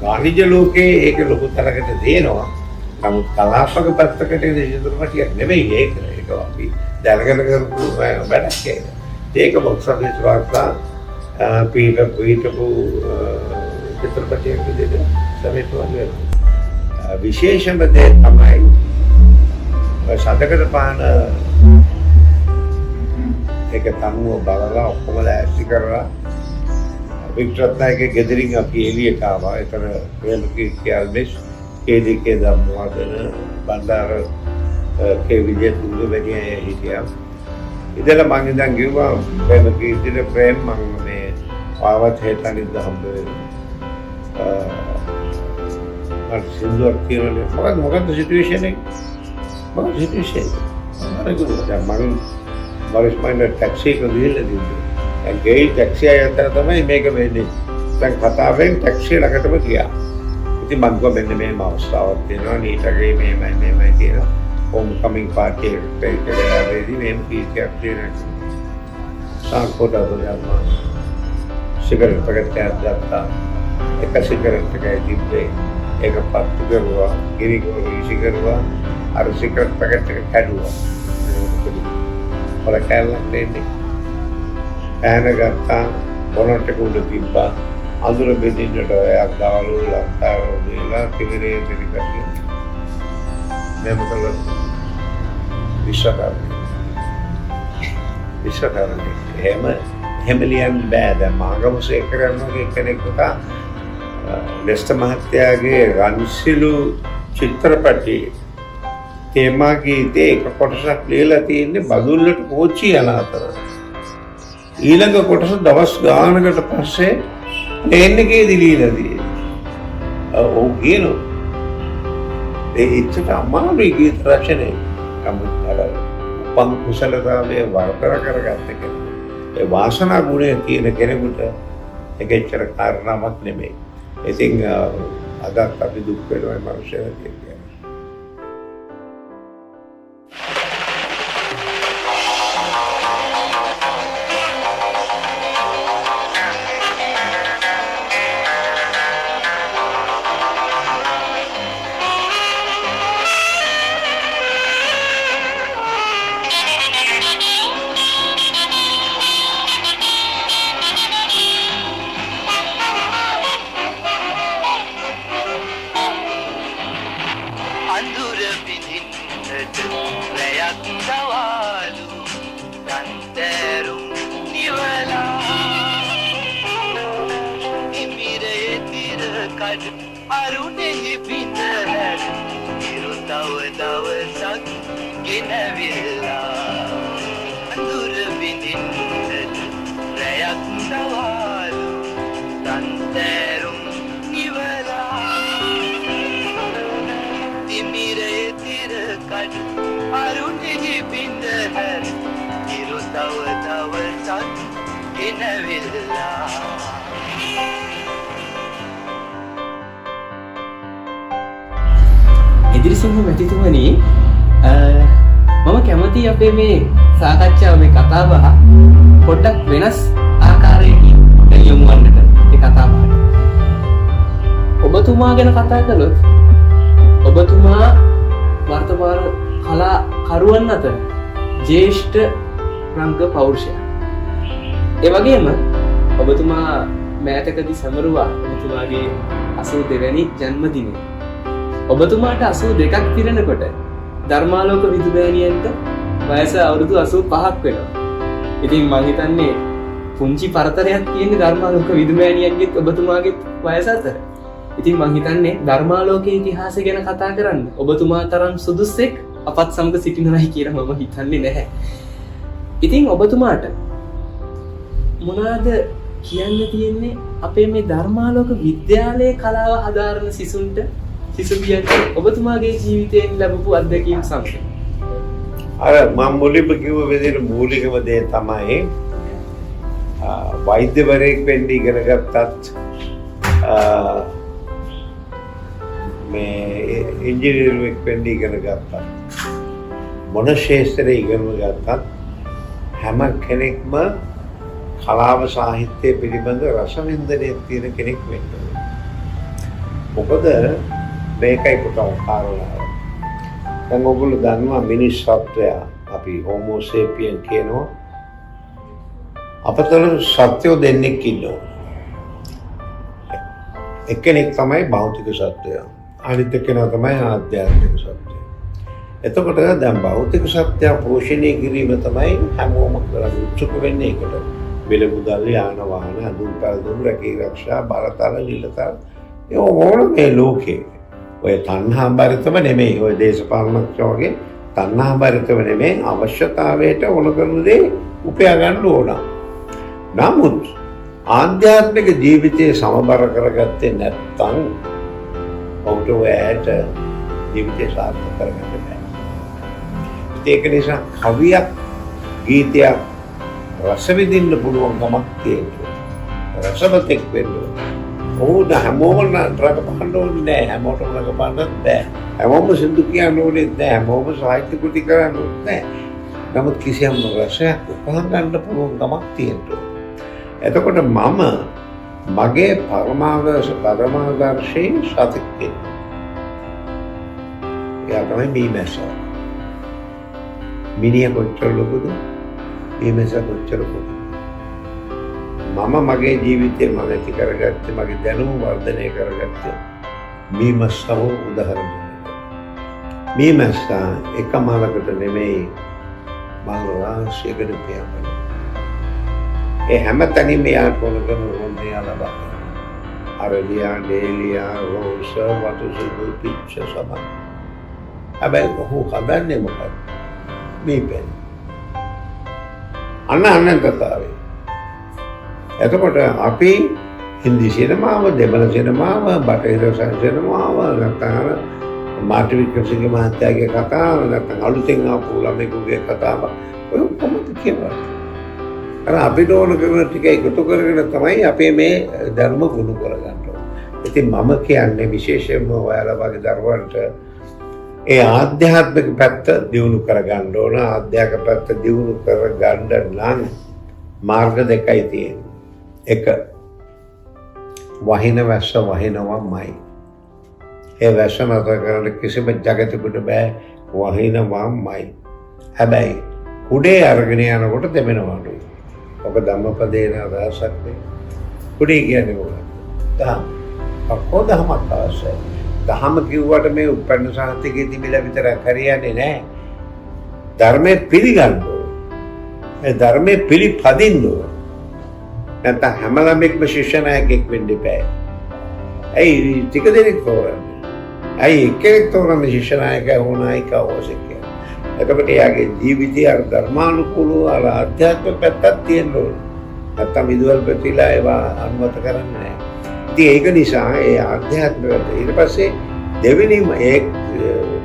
වාණිජ්‍ය ලෝකයේ ඒක ලොකු තරකට දෙනවා. නමුත් කලාත්මක පැත්තකට චිත්‍රපටියක් නෙමෙයි ඒක. ඒක අපි දැනගෙන කරපු වැඩක් ඒක. ඒක බොක්ස් ඔෆිස් වාර්තා පීටපු චිත්‍රපටියක් විදිහට සමීපවල විශේෂම දේ තමයි සතකට පාන ඒක තනුව බලලා ඔක්කොම ඇස්ටි කරලා වික්ටර්නායකගේ ගෙදරින් අපි එළියට ආවා. ඒතර ප්‍රේමකීර්ති අල්බෙස් කේදිකේ ධම්මවදන බණ්ඩාර කේ විජය තුංග වැනි අය හිටියා. ඉතල මං ඉඳන් කිව්වා ප්‍රේමකීර්තිට ප්‍රේම මං මේ ආවත් හේතනින්ද හම්බ වෙනවා. මට සින්දුවක් කියනනේ මොකක්ද සිටුේෂන් එක? මොකක්ද සිටුේෂන්? දැන් මං බරිස් මයින්ඩ් ටැක්සි එක දීලා දුන්නා. දැන් ගේ ටැක්සි අය අතර තමයි මේක වෙන්නේ. දැන් කතාවෙන් ටැක්සි ළඟටම ගියා. ඉතින් මං කිව්වා මෙන්න මේ අවස්ථාවක් තියෙනවා නීටගේ මේමයි කියලා. හෝම් කමින් පාර්ටි එකට වෙලාවේදී මේ කීයක් තියෙනවා. සාකෝටද යනවා. සිගරට් පැකට් එකක් ගත්තා. එක සිගරට් එකයි තිබ්බේ. ඒක පත්තු කරුවා, ගිරිගෝරි සිගරුවා, අර සිගරට් පැකට් එක කැඩුවා. ඔල කැල්ලක් දෙන්නේ. ඈන ගත්තා, බොනට් එක උඩ තිබ්බා. අඳුර බෙදින්නට ඔයක් දාලු ලන්තාව දීලා තිබිරේ පිළිගත්තා. මම කළා විශ්වකර්මේ. එහෙම ලියන්න බෑ. දැන් මාගමසේ කරනවා කෙනෙකුට ලෙස්ටර් මහත්තයාගේ රන්සිලු චිත්‍රපටි තේමා ගීතේ එක කොටසක් ලියලා තියෙන්නේ බදුල්ලට කෝච්චි යන අතර. ඊළඟ කොටස දවස් ගානකට පස්සේ ප්ලේන් එකේදී ලියලා තියෙන්නේ. ඔව් කියනවා. ඒ ඉච්ඡට අමාරුයි ගීත රචනය. කම්පියුටර් උපන් කුසලතාවයේ වර්තර කරගත්ත කෙනෙක්. ඒ වාසනා ගුණය තියෙන කෙනෙකුට ඒක එච්චර කාරණාවක් නෙමෙයි. ඉතින් අදත් අපි දුක් වෙනවා මනුෂ්‍යයන් කියන්නේ. ඉදිරිසිංහ මැතිතුමනි, මම කැමති අපේ මේ සාකච්ඡාව මේ කතාබහ පොඩ්ඩක් වෙනස් ආකාරයකින් යොමු වන්නට ඒ කතාබහට. ඔබතුමා ගැන කතා කළොත් ඔබතුමා වර්තමාන කලාකරුවන් අතර ජ්‍යෙෂ්ඨ රංග පෞරුෂයා. ඒ වගේම ඔබතුමා මෑතකදී සමරුවා ඔබතුමාගේ 82 වෙනි ජන්මදිනය. ඔබතුමාට 82ක් පිරෙනකොට ධර්මාලෝක විදුමෑණියන්ට වයස අවුරුදු 85ක් වෙනවා. ඉතින් මම හිතන්නේ පුංචි පරතරයක් තියෙන ධර්මාලෝක විදුමෑණියන්ගෙත් ඔබතුමාගෙත් වයස අතර. ඉතින් මම හිතන්නේ ධර්මාලෝකයේ ඉතිහාසය ගැන කතා කරන්න ඔබතුමා තරම් සුදුස්සෙක් අපත් සමග සිටිනවයි කියලා මම හිතන්නේ නැහැ. ඉතින් ඔබතුමාට මොනවාද කියන්න තියෙන්නේ අපේ මේ ධර්මාලෝක විද්‍යාලයේ කලාව හදාරන සිසුන්ට? සිසුවියන්ට ඔබතුමාගේ ජීවිතයෙන් ලැබපු අත්දැකීම් සමග. අර මම මුලින්ම කිව්ව විදිහට මූලිකම දේ තමයි වෛද්‍යවරයෙක් වෙන්න ඉගෙන ගත්තත් මේ ඉංජිනේරුවෙක් වෙන්න ඉගෙන ගත්තත් මොන ශාස්ත්‍රයේ ඉගෙන ගත්තත් හැම කෙනෙක්ම කලාව සාහිත්‍යය පිළිබඳ රසවින්දනය තියෙන කෙනෙක් වෙන්න ඕනේ. මොකද මේකයි පුතෝ කාරණාව. දැන් ඔයගොල්ලෝ දන්නවා මිනිස් සත්වයා අපි හෝමෝ සේපියන් කියනවා. අපතර සත්‍යෝ දෙන්නෙක් ඉන්නවා. එක්කෙනෙක් තමයි භෞතික සත්වයා. අනිත් එක්කෙනා තමයි ආධ්‍යාත්මික සත්වයා. එතකොට දැන් භෞතික සත්‍යය පෝෂණය කිරීම තමයි හැමෝම කරන්නේ. උත්සුක වෙන්නේ ඒකට. බෙලමුදල් යාන වාහන අඳුන් පැළඳුම් රැකී ආරක්ෂා බලතල නිලතල ඒ ඕන මේ ලෝකේ ඔය තණ්හා බරිතව නෙමෙයි ඔය දේශපාලනඥයෝ වගේ තණ්හා බරිතව නෙමෙයි අවශ්‍යතාවයට ඕන කරන දේ උපයා ගන්න ඕන. නමුත් ආධ්‍යාත්මික ජීවිතයේ සමබර කරගත්තේ නැත්නම් ඔහුට ඔයාට ජීවිතය සාර්ථක කරගන්න බැහැ. ඒක නිසා කවියක් ගීතයක් රස විඳින්න පුළුවන් ගමක් තියෙනවා. රසවතෙක් වෙන්න ඕනේ. ඔහුට හැමෝම රඟපාන්න ඕනේ නෑ. හැමෝටම රඟපාන්නත් බෑ. හැමෝම සින්දු කියන්න ඕනේ නෑ. හැමෝම සාහිත්‍ය කෘති කරන්න ඕනේ නෑ. නමුත් කිසියම් රසයක් උපහා ගන්න පුළුවන් ගමක් තියෙනවා. එතකොට මම මගේ පරමාදර්ශයෙන් සතෙක් වෙනවා. එයා තමයි මීමැස්ස. මිනිහ කොච්චර ලොකුද? මීමැස්ස කොච්චර ලොකුද? මම මගේ ජීවිතේ මම ඇති කරගත්තේ මගේ දැනුම වර්ධනය කරගත්තේ මීමැස්සව උදාහරණයක්. මීමැස්ස එක මාලකට නෙමෙයි මාල රාශියකට පියාඹන. ඒ හැම තැනින්ම යාට ඕන කරන රොන්නේ අලබා. අරලියා, ඩේලියා, රෝස, වතුසුදු, පිච්ච සමන්. හැබැයි ඔහු හදන්නේ මොකක්ද? මේ පෙන්. අන්න කතාවේ. එතකොට අපි හින්දි සිනමාව, දෙමළ සිනමාව, බටහිර සිනමාව, නැත්නම් මාර්ටින් වික්‍රමසිංහ මහත්තයාගේ කතාව, නැත්නම් අලුතෙන් ආපු ළමෙකුගේ කතාව ඔය කොහොමද කියනවා? අර අපිට ඕන කරන ටික එකතු කරගෙන තමයි අපේ මේ ධර්ම ගුණ කරගන්න ඕනේ. ඉතින් මම කියන්නේ විශේෂයෙන්ම ඔයාලා වගේ දරුවන්ට ඒ ආධ්‍යාත්මික පැත්ත දියුණු කරගන්න ඕන. ආධ්‍යාත්මික පැත්ත දියුණු කරගන්න නම් මාර්ග දෙකයි තියෙන්නේ. එක වහින වැස්ස වහිනවමයි. ඒ වැස්ස නතර කරන්න කිසිම ජගතෙකුට බෑ. වහිනවමයි. හැබැයි උඩේ අරගෙන යනකොට දෙමෙනවලු. ඔබ ධම්මපදේ නාදසක් නේ. උඩේ කියන්නේ මොකක්ද? දහම. අක්කෝ දහමක් අවශ්‍යයි. දහම කිව්වට මේ උපන්න සාහිත්‍යයේ තිබිලා විතරක් හරියන්නේ නැහැ. ධර්මයේ පිළිගන්න ඕනේ. ඒ ධර්මයේ පිළිපදින්න ඕනේ. නැත්නම් හැම ළමෙක්ම ශිෂ්‍ය නායකයෙක් වෙන්න බෑ. ඇයි ටික දෙනෙක් තෝරන්නේ? ඇයි එකෙක් තෝරන්නේ ශිෂ්‍ය නායකයා වුණායිකා ඕසෙක් කියලා. එතකොට එයාගේ ජීවිතය අර ධර්මානුකූලව අර ආධ්‍යාත්මික පැත්තක් තියෙන්න ඕනේ. නැත්නම් විදුවල් ප්‍රතිලා ඒවා අනුමත කරන්නේ නැහැ. ඉතින් ඒක නිසා ඒ ආධ්‍යාත්මික ඊට පස්සේ දෙවෙනි ඒ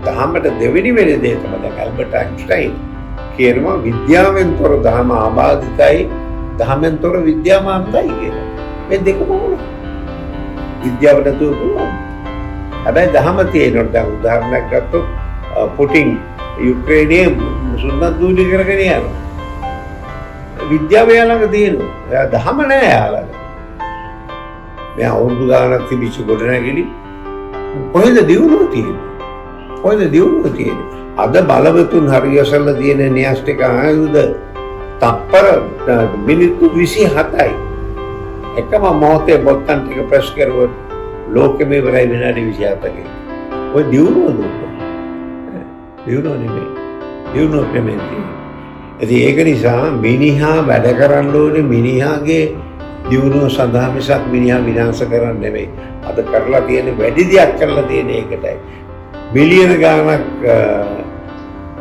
දහමට දෙවෙනි වෙන දේ තමයි දැන් ඇල්බර්ට් අයින්ස්ටයින් කියනවා විද්‍යාවෙන් තොර දහම ආබාධිතයි දහමෙන් තොර විද්‍යාව අන්තයි කියලා. මේ දෙකම ඕන. විද්‍යාව නැතුව පුළුවන්. හැබැයි දහම තියෙනවා. දැන් උදාහරණයක් ගත්තොත් පුටින් යුක්‍රේනයේ මුසුල්මන් දූලි කරගෙන යනවා. විද්‍යාව යාළඟ තියෙනවා. එයා දහම නෑ යාළඟ. මේ අවුරුදු ගානක් තිබිච්ච ගොඩනැගිලි කොහෙද දියුණුව තියෙන්නේ? කොහෙද දියුණුව තියෙන්නේ? අද බලවතුන් හරියසල්ල තියෙන න්‍යාස්තික ආයුධ තප්පර මිනිත්තු 27යි. එකම මොහොතේ බොත්තම් ටික ප්‍රෙස් කරුවොත් ලෝකෙම ඉවරයි විනාඩි 27කින්. ඔය දියුණුවද? දියුණුව නෙමෙයි. දියුණුව නෙමෙයි. ඒක නිසා මිනිහා වැඩ කරන්න ඕනේ මිනිහාගේ දියුණුව සඳහා මිසක් මිනිහා විනාශ කරන්න නෙමෙයි. අද කරලා තියෙන වැඩි දෙයක් කරලා තියෙන එකටයි. බිලියන ගාණක්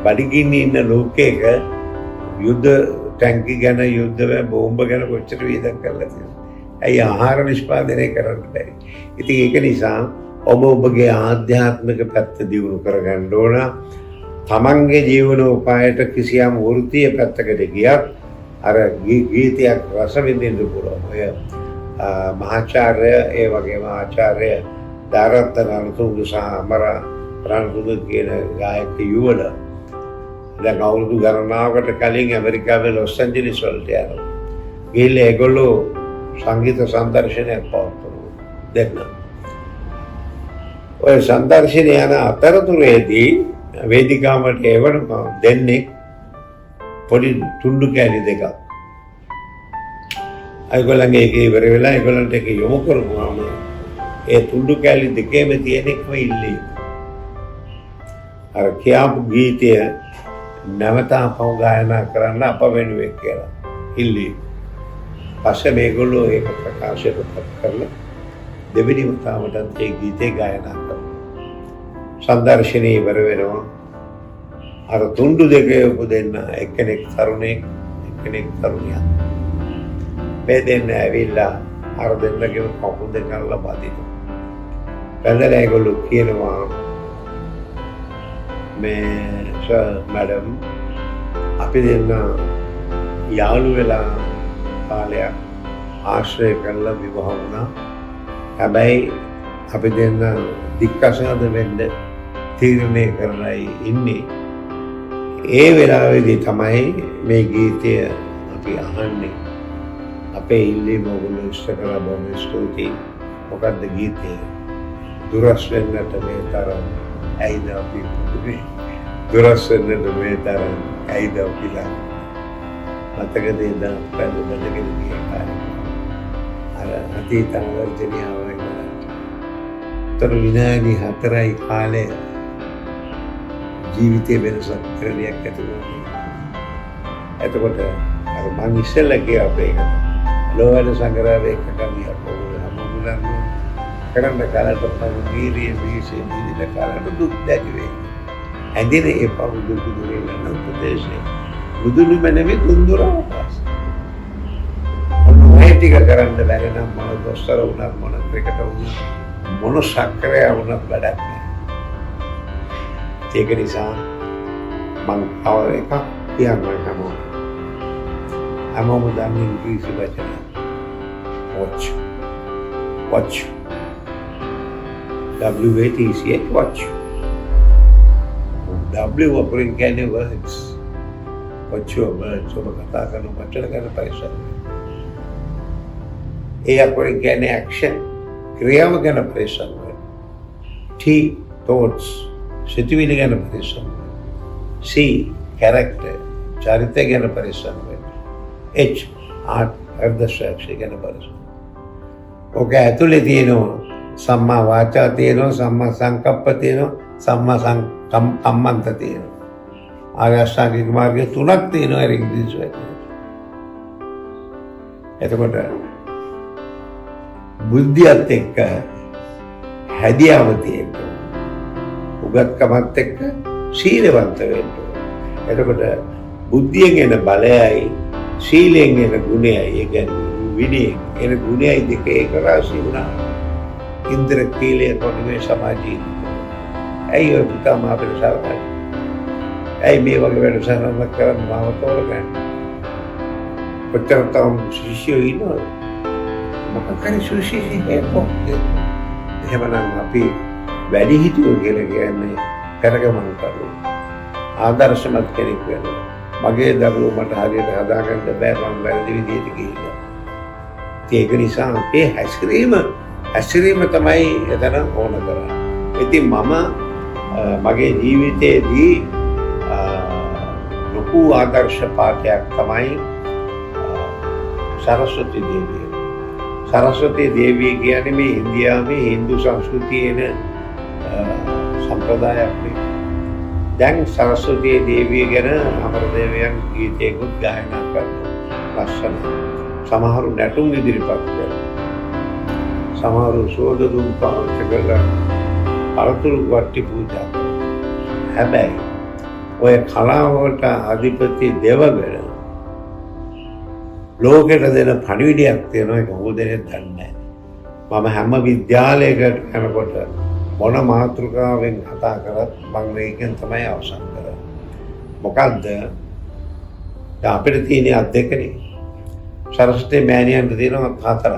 බඩගින්න ඉන්න ලෝකයක යුද්ධ ටැංකි ගැන යුද්ධ බෝම්බ ගැන කොච්චර වියදම් කරලා තියෙනවද? ඇයි ආහාර නිෂ්පාදනය කරන්න බැරි? ඉතින් ඒක නිසා ඔබ ඔබගේ ආධ්‍යාත්මික පැත්ත දියුණු කරගන්න ඕන. තමන්ගේ ජීවනෝපායට කිසියම් වෘත්තීය පැත්තකට ගියත් අර ගීතයක් රස විඳින්න පුළුවන්. ඔය මහාචාර්ය ඒ වගේම ආචාර්ය දාරත්න රණතුංග සහ අමර රණතුංග කියන ගායක යුවල දැන් අවුරුදු ගණනාවකට කලින් ඇමරිකාවේ ලොස් ඇන්ජලිස් වලට යනවා. ගිහිල්ලා ඒගොල්ලෝ සංගීත සංදර්ශනයක් පවත්වනවා දෙන්න. ඔය සංදර්ශනය යන අතරතුරේදී වේදිකාවට එවන දෙන්නේ පොඩි තුන්ඩු කෑලි දෙකක්. ඒගොල්ලන්ගේ ඒක ඉවර වෙලා ඒගොල්ලන්ට ඒක යොමු කරපුවාම ඒ තුන්ඩු කෑලි දෙකේම තියෙන එකම ඉල්ලීම. අර කියාපු ගීතය නැවත අපව ගායනා කරන්න අප වෙනුවෙන් කියලා ඉල්ලීම. පස්සේ මේගොල්ලෝ ඒක ප්‍රකාශයට පත් කරලා දෙවෙනි වතාවටත් ඒ ගීතේ ගායනා කරනවා. සංදර්ශනය ඉවර වෙනවා. අර තුන්ඩු දෙකේ උපදින්න එක්කෙනෙක් තරුණෙක් එක්කෙනෙක් තරුණියක්. මේ දෙන්න ඇවිල්ලා අර දෙන්නගේ කකුල් දෙක අල්ලලා බදිනවා. බැලලා ඒගොල්ලෝ කියනවා මේ මැඩම් අපි දෙන්න යාළු වෙලා කාලයක් ආශ්‍රය කරලා විවාහ වුණා. හැබැයි අපි දෙන්න දික්කසාද වෙන්න තීරණය කරලායි ඉන්නේ. ඒ වෙලාවේදී තමයි මේ ගීතය අපි අහන්නේ. අපේ ඉල්ලීම ඔයගොල්ලෝ ඉෂ්ට කළා බොහොම ස්තුතියි. මොකද්ද ගීතය? දුරස් වෙන්නට මේ තරම් ඇයිද අපි පුදුමේ? දුරස් වෙන්නට මේ තරම් ඇයිද අපිලා? මතකද එදා පැදුමදගෙන ගිය කාලේ. අර අතීත වර්ජනියාව වෙනවා. තර විනාඩි 4යි කාලේ ජීවිතේ වෙනසක් කරලියක් ඇති වුණා. එතකොට අර මං ඉස්සෙල්ලා කිය අපේ ලෝවැඩ සංග්‍රහයේ එකකමිය අපෝලම කරන්න කාලට පහු වීරිය වීසේ නිදිල කාලට දුක් දැකවේ. ඇඳින ඒ පහු දුක් දුරේ යන ප්‍රදේශේ බුදුනු මැනවි තුන්දුරා පාස. මේ ටික කරන්න බැරි නම් මොන දොස්තර වුණත් මොන ක්‍රිකටර් වුණත් මොන සක්‍රය වුණත් වැඩක් නෑ. ඒක නිසා මං කවර එකක් කියන්නම් හැමෝම දන්න ඉංග්‍රීසි වචන watch WATCH watch W අපරින් කියන්නේ words watch your words ඔබ කතා කරන වචන ගැන පරිස්සම් ඒ අපරින් කියන්නේ action ක්‍රියාව ගැන පරිස්සම් T thoughts සිතුවිලි ගැන පරිස්සම් C character චරිතය ගැන පරිස්සම් H art අර්ධශාක්ෂි ගැන පරිස්සම් ඔක ඇතුලේ තියෙනවා සම්මා වාචා තියෙනවා සම්මා සංකප්ප තියෙනවා සම්මා කම්මන්ත තියෙනවා ආර්ය අෂ්ටාංගික මාර්ගය 3ක් තියෙනවා ඉංග්‍රීසි වචනේ. එතකොට බුද්ධියත් එක්ක හැදියාව තියෙනවා උගත්කමත් එක්ක සීලවන්ත වෙන්න ඕන. එතකොට බුද්ධියෙන් එන බලයයි සීලයෙන් එන ගුණයයි ඒ කියන්නේ විනයෙන් එන ගුණයයි දෙක එක රාශී වුණා. ඉන්ද්‍ර කීලය කොටුවේ සමාජී ඇයි ඔය පුතාම අපිට සාරයි ඇයි මේ වගේ වැඩ සාරම කරන්න මාව තෝරගන්න කොච්චර තම ශිෂ්‍යයෝ ඉන්නවද මොකක් හරි ශිෂ්‍යයෙක් එහෙමනම් අපි වැඩි හිටියෝ කියලා කියන්නේ කරගමන් කරනවා ආදර්ශමත් කෙනෙක් වෙනවා. මගේ දරුවෝ මට හරියට හදාගන්න බෑ මම වැරදි විදිහට ගිහිල්ලා. ඒක නිසා ඒ හැසිරීම තමයි එතන ඕන කරන්නේ. ඉතින් මම මගේ ජීවිතයේදී ලොකු ආදර්ශ පාඨයක් තමයි සරස්වති දේවිය. සරස්වති දේවිය කියන්නේ මේ ඉන්දියාවේ හින්දු සංස්කෘතියේ සම්ප්‍රදායක් නේ. දැන් සරස්වති දේවිය ගැන අමරදේවයන් ගීතයකුත් ගායනා කරනවා. ලස්සන. සමහරු නැටුම් ඉදිරිපත් කරනවා. සමහරු සෝද දුම් පාවිච්චි කරලා අරතුරු වට්ටි පූජා කරනවා. හැබැයි ඔය කලාවට අධිපති දෙවගල ලෝකෙට දෙන පණිවිඩයක් තියෙනවා ඒක හොදෙන්නේ දන්නේ නැහැ. මම හැම විද්‍යාලයකට යනකොට මොන මාතෘකාවෙන් කතා කරත් මම මේකෙන් තමයි අවසන් කරන්නේ. මොකද්ද? දැන් අපිට තියෙන අත් දෙකනේ. සරස්වති මෑණියන්ට තියෙනවා 4ක්.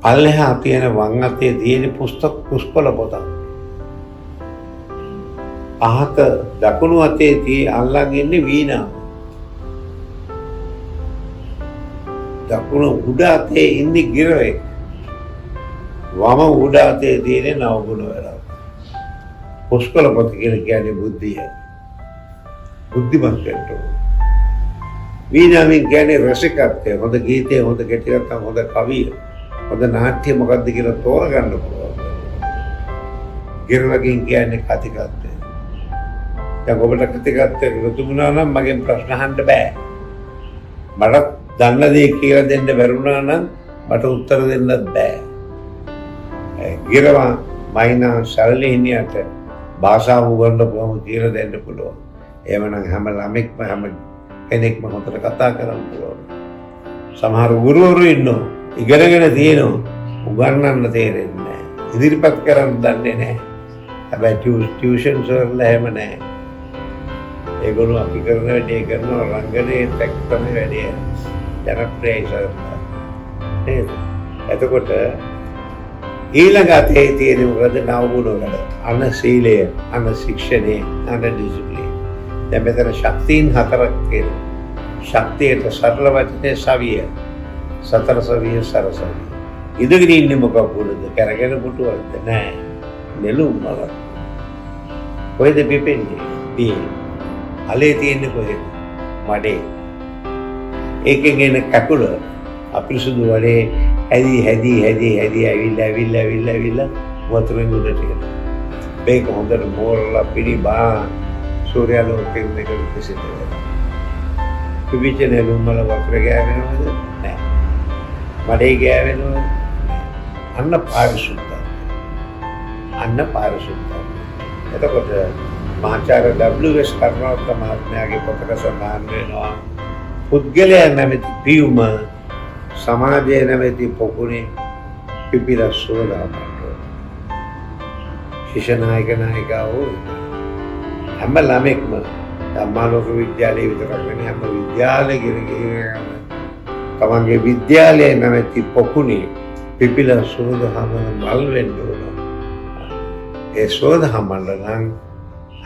පල්ලෙහා තියෙන වම් අතේ තියෙන පුස්කොළ පොතක්. අහත දකුණු අතේ අල්ලන් ඉන්නේ වීණාව. දකුණු උඩ අතේ ඉන්නේ ගිරවෙක්. වම උඩ අතේ තියෙන නවගුණ වෙලා. පුස්කොළ පොත කියලා කියන්නේ බුද්ධිය. බුද්ධිමත් වෙන්න ඕන. වීණාවෙන් කියන්නේ රසිකත්වය. හොඳ ගීතය, හොඳ කෙටි නැත්නම් හොඳ කවිය, හොඳ නාට්‍ය මොකක්ද කියලා තෝරගන්න පුළුවන්. ගිරවකින් කියන්නේ කතිකත්වය. දැන් ඔබට කතිකත්වය රුතුමුණා නම් මගෙන් ප්‍රශ්න අහන්න බෑ. මට දන්න දේ කියලා දෙන්න බැරුණා නම් මට උත්තර දෙන්නත් බෑ. ගිරවා මයිනා සරලීනියට භාෂාව උගන්වපුවම කියලා දෙන්න පුළුවන්. එහෙමනම් හැම ළමෙක්ම හැම කෙනෙක්ම හොඳට කතා කරන්න පුළුවන්. සමහර ගුරුවරු ඉන්නවා ඉගෙනගෙන තියෙනවා උගන්වන්න තේරෙන්නේ නැහැ. ඉදිරිපත් කරන්න දන්නේ නැහැ. හැබැයි ටියුෂන්ස් වල එහෙම නැහැ. ඒගොල්ලෝ අපි කරන වැඩේ කරනවා රංගනයේ ටැක් තමයි වැඩේ. ජනප්‍රියයි සරලා. නේද? එතකොට ඊළඟ අතේ තියෙන මොකද නවගුණ වල අන සීලය, අන ශික්ෂණය, අන ඩිසිප්ලින්. දැන් මෙතන ශක්තියින් හතරක් තියෙනවා. ශක්තියට සරල වචනේ සවිය. සතර සවිය සරසවිය. ඉඳගෙන ඉන්නේ මොකක් වුණද? කරගෙන පුටුවක්ද? නෑ. නෙළුම් මල. කොහෙද පිපෙන්නේ? දී. අලේ තියෙන්නේ කොහෙද? මඩේ. ඒකෙන් එන කකුල අපිරිසුදු වලේ හැදි ඇවිල්ලා වතුරෙන් උඩට යනවා. මේක හොඳට මෝරලා පිළිබා සූර්යාලෝකයෙන් මේක විකසිත වෙනවා. පිපිච්ච නෙළුම් මල වතුර ගෑවෙනවද? නෑ. මඩේ ගෑවෙනවද? අන්න පාරිශුද්ධ. එතකොට මහාචාර්ය W.S. කරුණාරත්න මහත්මයාගේ පොතක සඳහන් වෙනවා පුද්ගලයා නැමැති පියුම සමාජය නැමැති පොකුණේ පිපිලා සෝදාපත්. ශිෂ්‍ය නායකයෝ හැම ළමෙක්ම ධම්මාලෝක විද්‍යාලයේ විතරක් නෙවෙයි හැම විද්‍යාලයකම තමන්ගේ විද්‍යාලයේ නැමැති පොකුණේ පිපිලා සෝදාම මල් වෙන්න ඕන. ඒ සෝදාම මල් නම්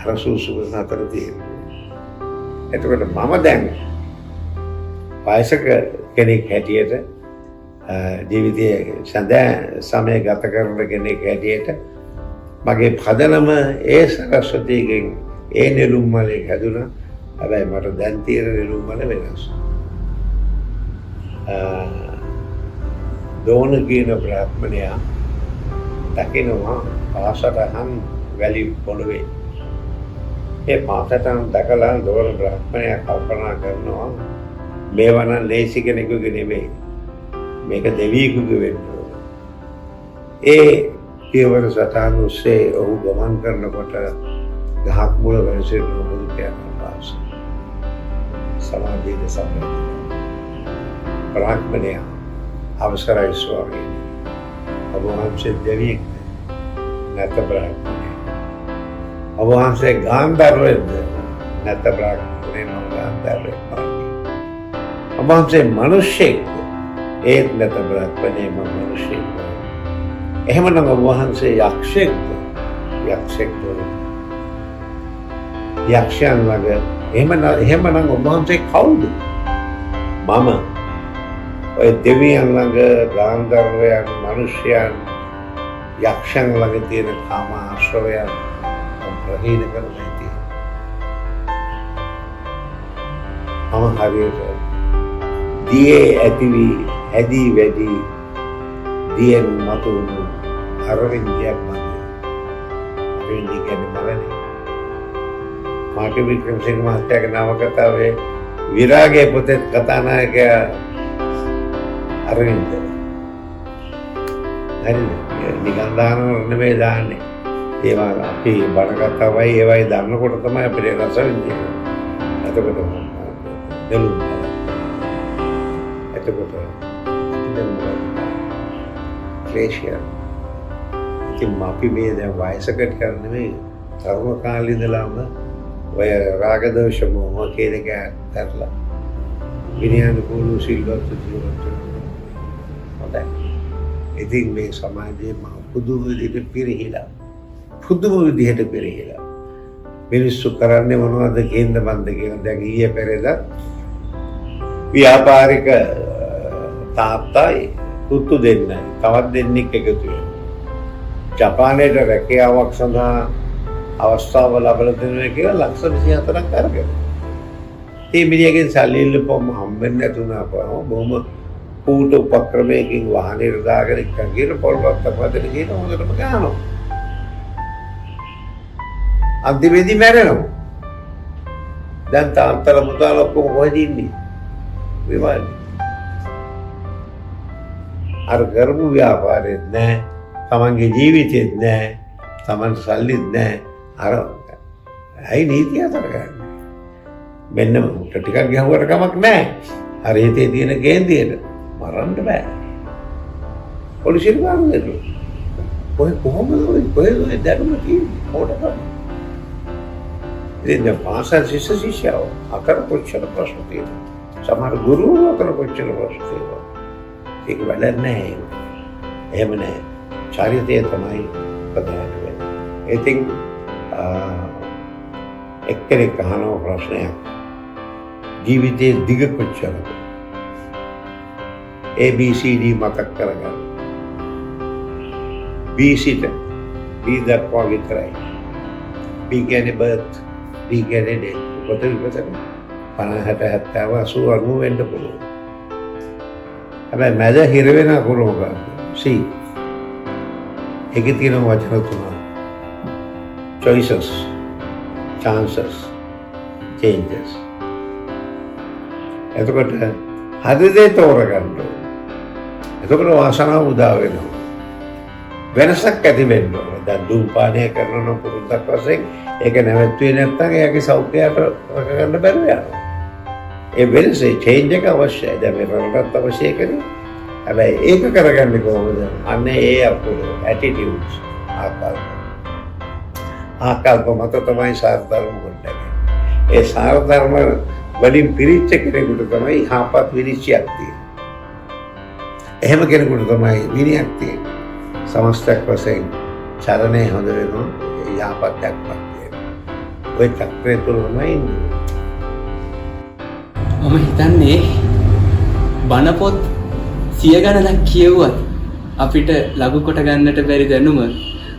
අර සූසුකන අතර තියෙනවා. එතකොට මම දැන් වයසක කෙනෙක් හැටියට ජීවිතයේ සඳහා සමය ගත කරන කෙනෙක් හැටියට මගේ පදනම ඒ සරස්වතියගෙන් ඒ නෙළුම් මලේ හැදුනා. හැබැයි මට දැන් තියෙන නෙළුම් මල වෙනස්. දෝන කියන බ්‍රාහ්මණයා දකිනවා පාසටහන් වැලි පොළවේ. ඒ පාසටහන් දැකලා දෝන බ්‍රාහ්මණයා කල්පනා කරනවා මේවා නම් ලේසි කෙනෙකුගේ නෙමෙයි. මේක දෙවියෙකුගේ වෙන්න ඕන. ඒ පියවර සටහන් ඔස්සේ ඔහු ගමන් කරනකොට ගහක් මුල වෙනසෙන්න බුදු පියාණන් වහන්සේ සමාධියේ සම්පූර්ණ බ්‍රාහ්මණයා අවසරයි ස්වාමීනි. ඔබ වහන්සේ දෙවියෙක් නැත බ්‍රාහ්මණය. ඔබ වහන්සේ ගාන්ධර්වයේද නැත බ්‍රාහ්මණය. මම ගාන්ධර්වයෙක්. ඔබ වහන්සේ මිනිසෙක්ද? ඒත් නැත බ්‍රාහ්මණය. මම මිනිසෙක්. එහෙමනම් ඔබ වහන්සේ යක්ෂයෙක්ද? යක්ෂයෙක්ද? යක්ෂයන් ළඟ එහෙමනම් ඔබ වහන්සේ කවුද? මම ඔය දෙවියන් ළඟ ගාන්ධර්වයන් මිනිසයන් යක්ෂයන් ළඟ තියෙන කාම ආශ්‍රවයන් ප්‍රහීන කරලා තියෙනවා. මම හරියට දියේ ඇතිවි හැදී වැඩි දියෙන් මතුවුණු අරවින්දයක් මගේ. අරවින්ද කියන්නේ මරණය. මාගේ වික්‍රමසිංහ මහත්තයාගේ නවකතාවේ විරාගයේ පොතේ කතානායකයා අරවින්ද. හරිද? නිකන් දානවල නෙමෙයි දාන්නේ. ඒවා අපි බණ කතාවයි ඒවයි දාන්නකොට තමයි අපිට රස විඳින්නේ. එතකොට දෙලු. එතකොට ක්ලේශය. ඉතින් අපි මේ දැන් වයසකට කරන්නේ තරුණ කාලේ ඉඳලාම ඔය රාග දෝෂ මොහ කියන එක කරලා විනයානුකූල සිල්වත් ජීවත් වෙනවා. ඉතින් මේ සමාජයේ පුදුම විදිහට පිරිහිලා මිනිස්සු කරන්නේ මොනවද කියන්න බන්ද කියලා. දැන් ඊයේ පෙරේද ව්‍යාපාරික තාත්තයි පුතු දෙන්නයි තවත් දෙන්නෙක් එකතු වෙනවා. ජපානයේ රැකියාවක් සඳහා අවස්ථාව ලබා දෙනවා කියලා ලක්ෂ 24ක් අරගෙන. මේ මිනිහගෙන් සල්ලි ඉල්ලපුවම හම්බෙන්නේ නැතුණා පහම බොහොම කූට උපක්‍රමයකින් වාහනේ දාගෙන ඉක්කන් ගිහින් පොල්පත් අපතේ ගිහින් හොඳටම ගහනවා. අන්තිමේදී මැරෙනවා. දැන් තාත්තලා මුදාලා ඔක්කොම කොහෙද ඉන්නේ? විමානේ. අර කරපු ව්‍යාපාරෙත් නැහැ, තමන්ගේ ජීවිතෙත් නැහැ, තමන් සල්ලිත් නැහැ. අර ඇයි නීතිය අතර ගන්න? මෙන්න මුට ටිකක් ගහුවට කමක් නැහැ. අර හිතේ තියෙන කේන්දියට මරන්න බෑ. පොලිසියට ගන්න දෙන්න. කොහොමද ඔය දැනුම තියෙන්නේ? මොකටද? ඉතින් පාසල් ශිෂ්‍යයෝ අකර කොච්චර ප්‍රශ්න තියෙනවා. සමහර ගුරුවරු අකර කොච්චර ප්‍රශ්න තියෙනවා. ඒක වැඩක් නැහැ. එහෙම නැහැ. චරිතය තමයි ප්‍රධාන වෙන්නේ. ඉතින් එක්කෙනෙක් අහන ප්‍රශ්නයක් ජීවිතයේ දිග කොච්චරද? ABCD මතක් කරගන්න. B සිට B දක්වා විතරයි. B කියන්නේ birth, D කියන්නේ death. කොට විපතන 50 60 70 80 වෙන්න පුළුවන්. හැබැයි මැද හිර වෙන අකුරු ගන්න. C. ඒකේ තියෙන වචන තුනක්. choices, chances, changes. එතකොට හරි දේ තෝරගන්න ඕනේ. එතකොට වාසනාව උදා වෙනවා. වෙනසක් ඇති වෙන්න ඕනේ. දැන් ධූමපානය කරන පුරුද්දක් වශයෙන් ඒක නැවතුනේ නැත්නම් එයාගේ සෞඛ්‍යයට ගන්න බැරුව යනවා. ඒ වෙනසේ චේන්ජ් එක අවශ්‍යයි. දැන් මේ රටත් අවශ්‍ය කරේ. හැබැයි ඒක කරගන්නේ කොහොමද? අන්න ඒ අපේ ඇටිටියුඩ්ස් ආකල්ප මත තමයි සාර්ධර්ම ගොඩනැගෙන්නේ. ඒ සාර්ධර්ම වලින් පිරිච්ච කෙනෙකුට තමයි යහපත් විනිශ්චයක් තියෙන්නේ. එහෙම කෙනෙකුට තමයි විනයක් තියෙන්නේ. සමස්තයක් වශයෙන් චරණය හොඳ වෙනවා යහපත් දැක්මක් තියෙනවා. ඔය චක්‍රය තුළමයි ඉන්නේ. මම හිතන්නේ බණ පොත් සිය ගණනක් කියවුවත් අපිට ලඝු කොට ගන්නට බැරි දැනුම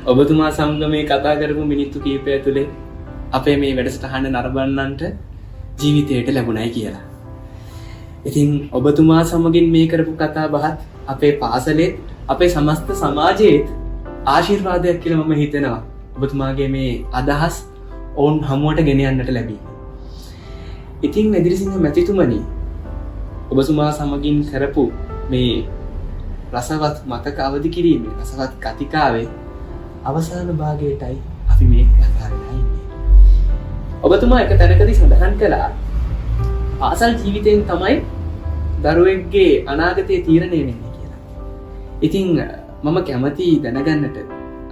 ඔබතුමා සමග මේ කතා කරපු මිනිත්තු කීපය තුළේ අපේ මේ වැඩසටහන නරඹන්නන්ට ජීවිතයට ලැබුණයි කියලා. ඉතින් ඔබතුමා සමගින් මේ කරපු කතා බහත් අපේ පාසලේ අපේ සමස්ත සමාජයේත් ආශිර්වාදයක් කියලා මම හිතනවා. ඔබතුමාගේ මේ අදහස් ඔවුන් හමුවට ගෙන යන්නට ලැබී. ඉතින් එදිරිසිංහ මැතිතුමනි, ඔබතුමා සමගින් කරපු මේ රසවත් මතක අවදි කිරීමේ රසවත් කතිකාවේ අවසාන භාගයටයි අපි මේ කතා කරලා ඉන්නේ. ඔබතුමා එක තැනකදී සඳහන් කළා පාසල් ජීවිතයෙන් තමයි දරුවෙක්ගේ අනාගතය තීරණය වෙන්නේ කියලා. ඉතින් මම කැමති දැනගන්නට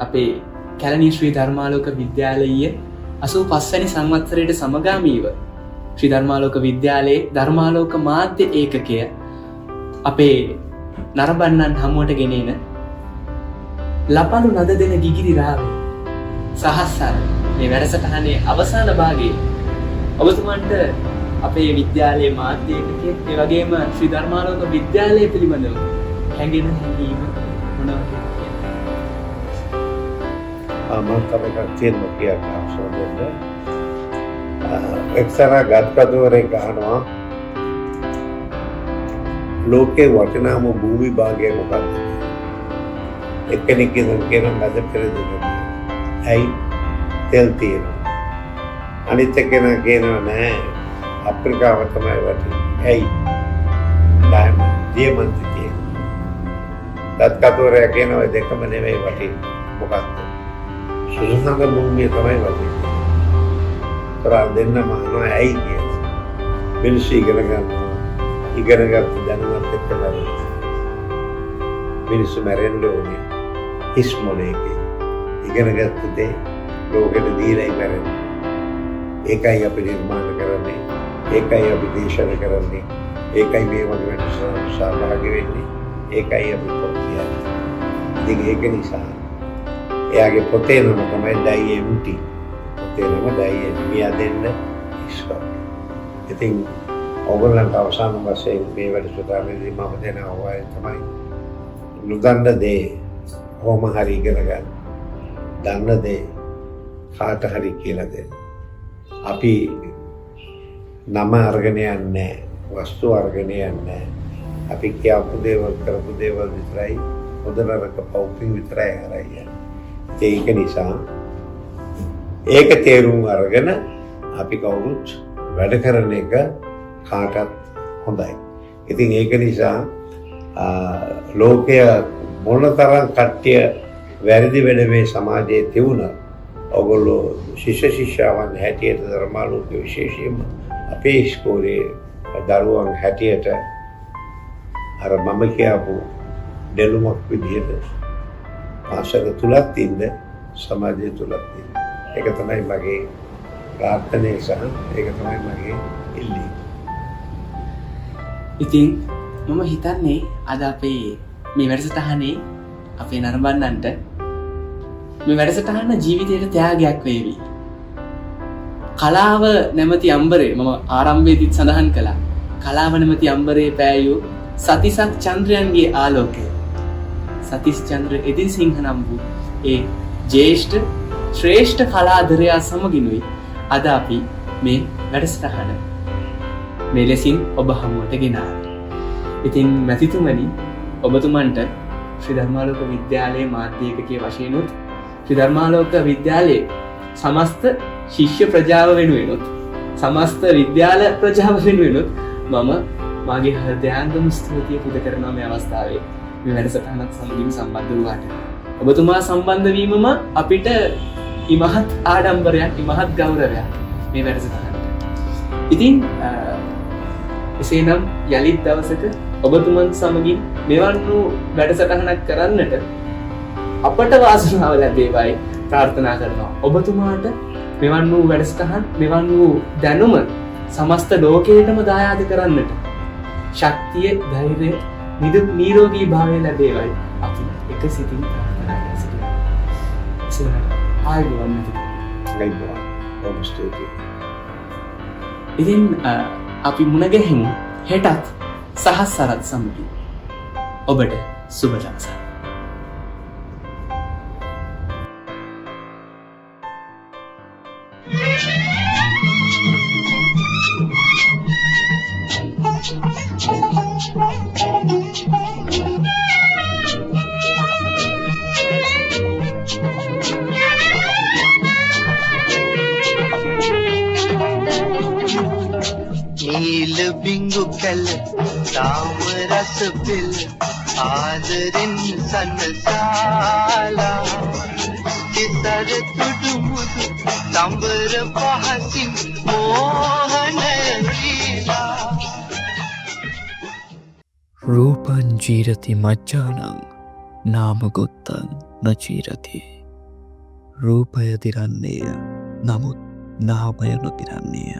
අපේ කැලණි ශ්‍රී ධර්මාලෝක විද්‍යාලයේ 85 වැනි සංවත්සරයට සමගාමීව ශ්‍රී ධර්මාලෝක විද්‍යාලයේ ධර්මාලෝක මාධ්‍ය ඒකකය අපේ නරඹන්නන් හමුවට ගෙනෙන ලපලු නද දෙන ගිගිරි රාවේ සහස්සර මේ වැඩසටහනේ අවසාන භාගයේ ඔබතුමන්ට අපේ විද්‍යාලයේ මාධ්‍ය ඒකකයේ ඒ වගේම ශ්‍රී ධර්මාලෝක විද්‍යාලය පිළිබඳව හැඟෙන හැඟීම මොනවද? මම තමයි කියන්න කියලා අවසරද එක්තරා ගත්කදවරෙක් අහනවා ලෝකේ වටිනාම භූමි භාගය මොකක්ද? එක්කෙනෙක් කියන මැද පෙරදින ඇයි තෙල් තියෙනවා. අනිත් කෙනා කියනවා නෑ අප්‍රිකාව තමයි වටින්නේ. ඇයි? ඩයමන්ඩ් දියමන්ති තියෙනවා. ගත්කදවරයා කියනවා දෙකම නෙවෙයි වටින්නේ. මොකක්ද? සුසුසඟ භූමිය තමයි වටින්නේ. කරා දෙන්නම අහනවා ඇයි කියලා. මිනිස්සු ඉගෙන ගන්නවා. ඉගෙනගත්ත දැනුමත් එක්ක මැරෙනවා. මිනිස්සු මැරෙන්න ඕනේ හිස් මොලේකේ. ඉගෙනගත්ත දේ ලෝකෙට දීලා මැරෙනවා. ඒකයි අපි නිර්මාණ කරන්නේ. ඒකයි අපි දේශන කරන්නේ. ඒකයි මේ වගේ වැඩසටහන් සහභාගී වෙන්නේ. ඒකයි අපි පොත් කියන්නේ. ඉතින් ඒක නිසා එයාගේ පොතේ නම තමයි DIMT. පොතේ නම DIMT. මියා දෙන්න ඉස්කෝ. ඉතින් ඔගොල්ලන්ට අවසාන වශයෙන් මේ වැඩසටහනේදී මම දෙන අවවාදය තමයි නොදන්න දේ කොහොම හරි ඉගෙන ගන්න. දන්න දේ කාට හරි කියලා දෙන්න. අපි නම අරගෙන යන්නේ වස්තු අරගෙන යන්නේ. අපි කියපු දේවල් කරපු දේවල් විතරයි හොඳ නරක පෞපින් විතරයි හරයි. ඒක නිසා ඒක තේරුම් අරගෙන අපි කවුරුත් වැඩ කරන එක කාටත් හොඳයි. ඉතින් ඒක නිසා ලෝකය මොනතරම් කට්ටිය වැරදි වැඩ මේ සමාජයේ තිබුණා. ඔගොල්ලෝ ශිෂ්‍ය ශිෂ්‍යාවන් හැටියට ධර්මාලෝක විශේෂයෙන්ම අපේ ඉස්කෝලේ දරුවන් හැටියට අර මම කියපු දෙලුමක් විදිහට පාසල තුලත් ඉන්න සමාජය තුලත් ඉන්න. ඒක තමයි මගේ ප්‍රාර්ථනාව සහ ඒක තමයි මගේ ඉල්ලීම. ඉතින් මම හිතන්නේ අද අපේ මේ වැඩසටහනේ අපේ නරඹන්නන්ට මේ වැඩසටහන ජීවිතයට ත්‍යාගයක් වේවි. කලාව නැමැති අම්බරේ මම ආරම්භයේදීත් සඳහන් කළා. කලාව නැමැති අම්බරේ පෑයූ සතිසක් චන්ද්‍රයන්ගේ ආලෝකය. සතිස් චන්ද්‍ර එදිරිසිංහ නම් වූ ඒ ජ්‍යෙෂ්ඨ ශ්‍රේෂ්ඨ කලාදරයා සමගිනුයි අද අපි මේ වැඩසටහන මේ ලෙසින් ඔබ හමුවට ගෙනාවේ. ඉතින් මැතිතුමනි ඔබතුමන්ට ශ්‍රී ධර්මාලෝක විද්‍යාලයේ මාධ්‍ය ඒකකයේ වශයෙන්ුත් ශ්‍රී ධර්මාලෝක විද්‍යාලයේ සමස්ත ශිෂ්‍ය ප්‍රජාව වෙනුවෙනුත් සමස්ත විද්‍යාල ප්‍රජාව වෙනුවෙනුත් මම මාගේ හෘදයාංගම ස්තුතිය පුද කරනවා මේ අවස්ථාවේ මේ වැඩසටහනත් සමගින් සම්බන්ධ වූාට. ඔබතුමා සම්බන්ධ වීමම අපිට ඉමහත් ආඩම්බරයක් ඉමහත් ගෞරවයක් මේ වැඩසටහනට. ඉතින් එසේනම් යලිත් දවසක ඔබතුමන් සමගින් මෙවන් වූ වැඩසටහනක් කරන්නට අපට වාසනාව ලැබේවායි ප්‍රාර්ථනා කරනවා. ඔබතුමාට මෙවන් වූ වැඩසටහන් මෙවන් වූ දැනුම සමස්ත ලෝකයටම දායාද කරන්නට ශක්තිය ධෛර්යය නිදුක් නිරෝගී භාවය ලැබේවායි අපි එක සිතින් ප්‍රාර්ථනා කරනවා. එසේනම් ආයුබෝවන් ආයුබෝවන්. බොහොම ස්තුතියි. ඉතින් අපි මුණ ගැහෙමු හෙටත් සහස් සරත් සමගින්. ඔබට සුබ දවසක්. नील बिंगु कल ताम रस पिल आदरिन सनसाला किसर तुडु मुदु तंबर पहसिन मोहन लीला රූපං ජීරති මච්ඡානං නාමගොත්තං නචීරති. රූපය දිරන්නේය නමුත් නාමය නොදිරන්නේය.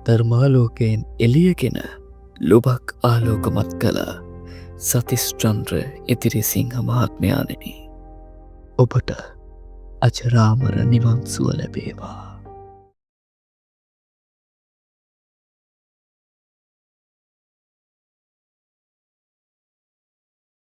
ධර්මාලෝකයෙන් එළියගෙන ලොබක් ආලෝකමත් කළ සතිස්චන්ද්‍ර ඉදිරිසිංහ මහත්මයාණෙනි, ඔබට අජරාමර නිවන් සුව ලැබේවා.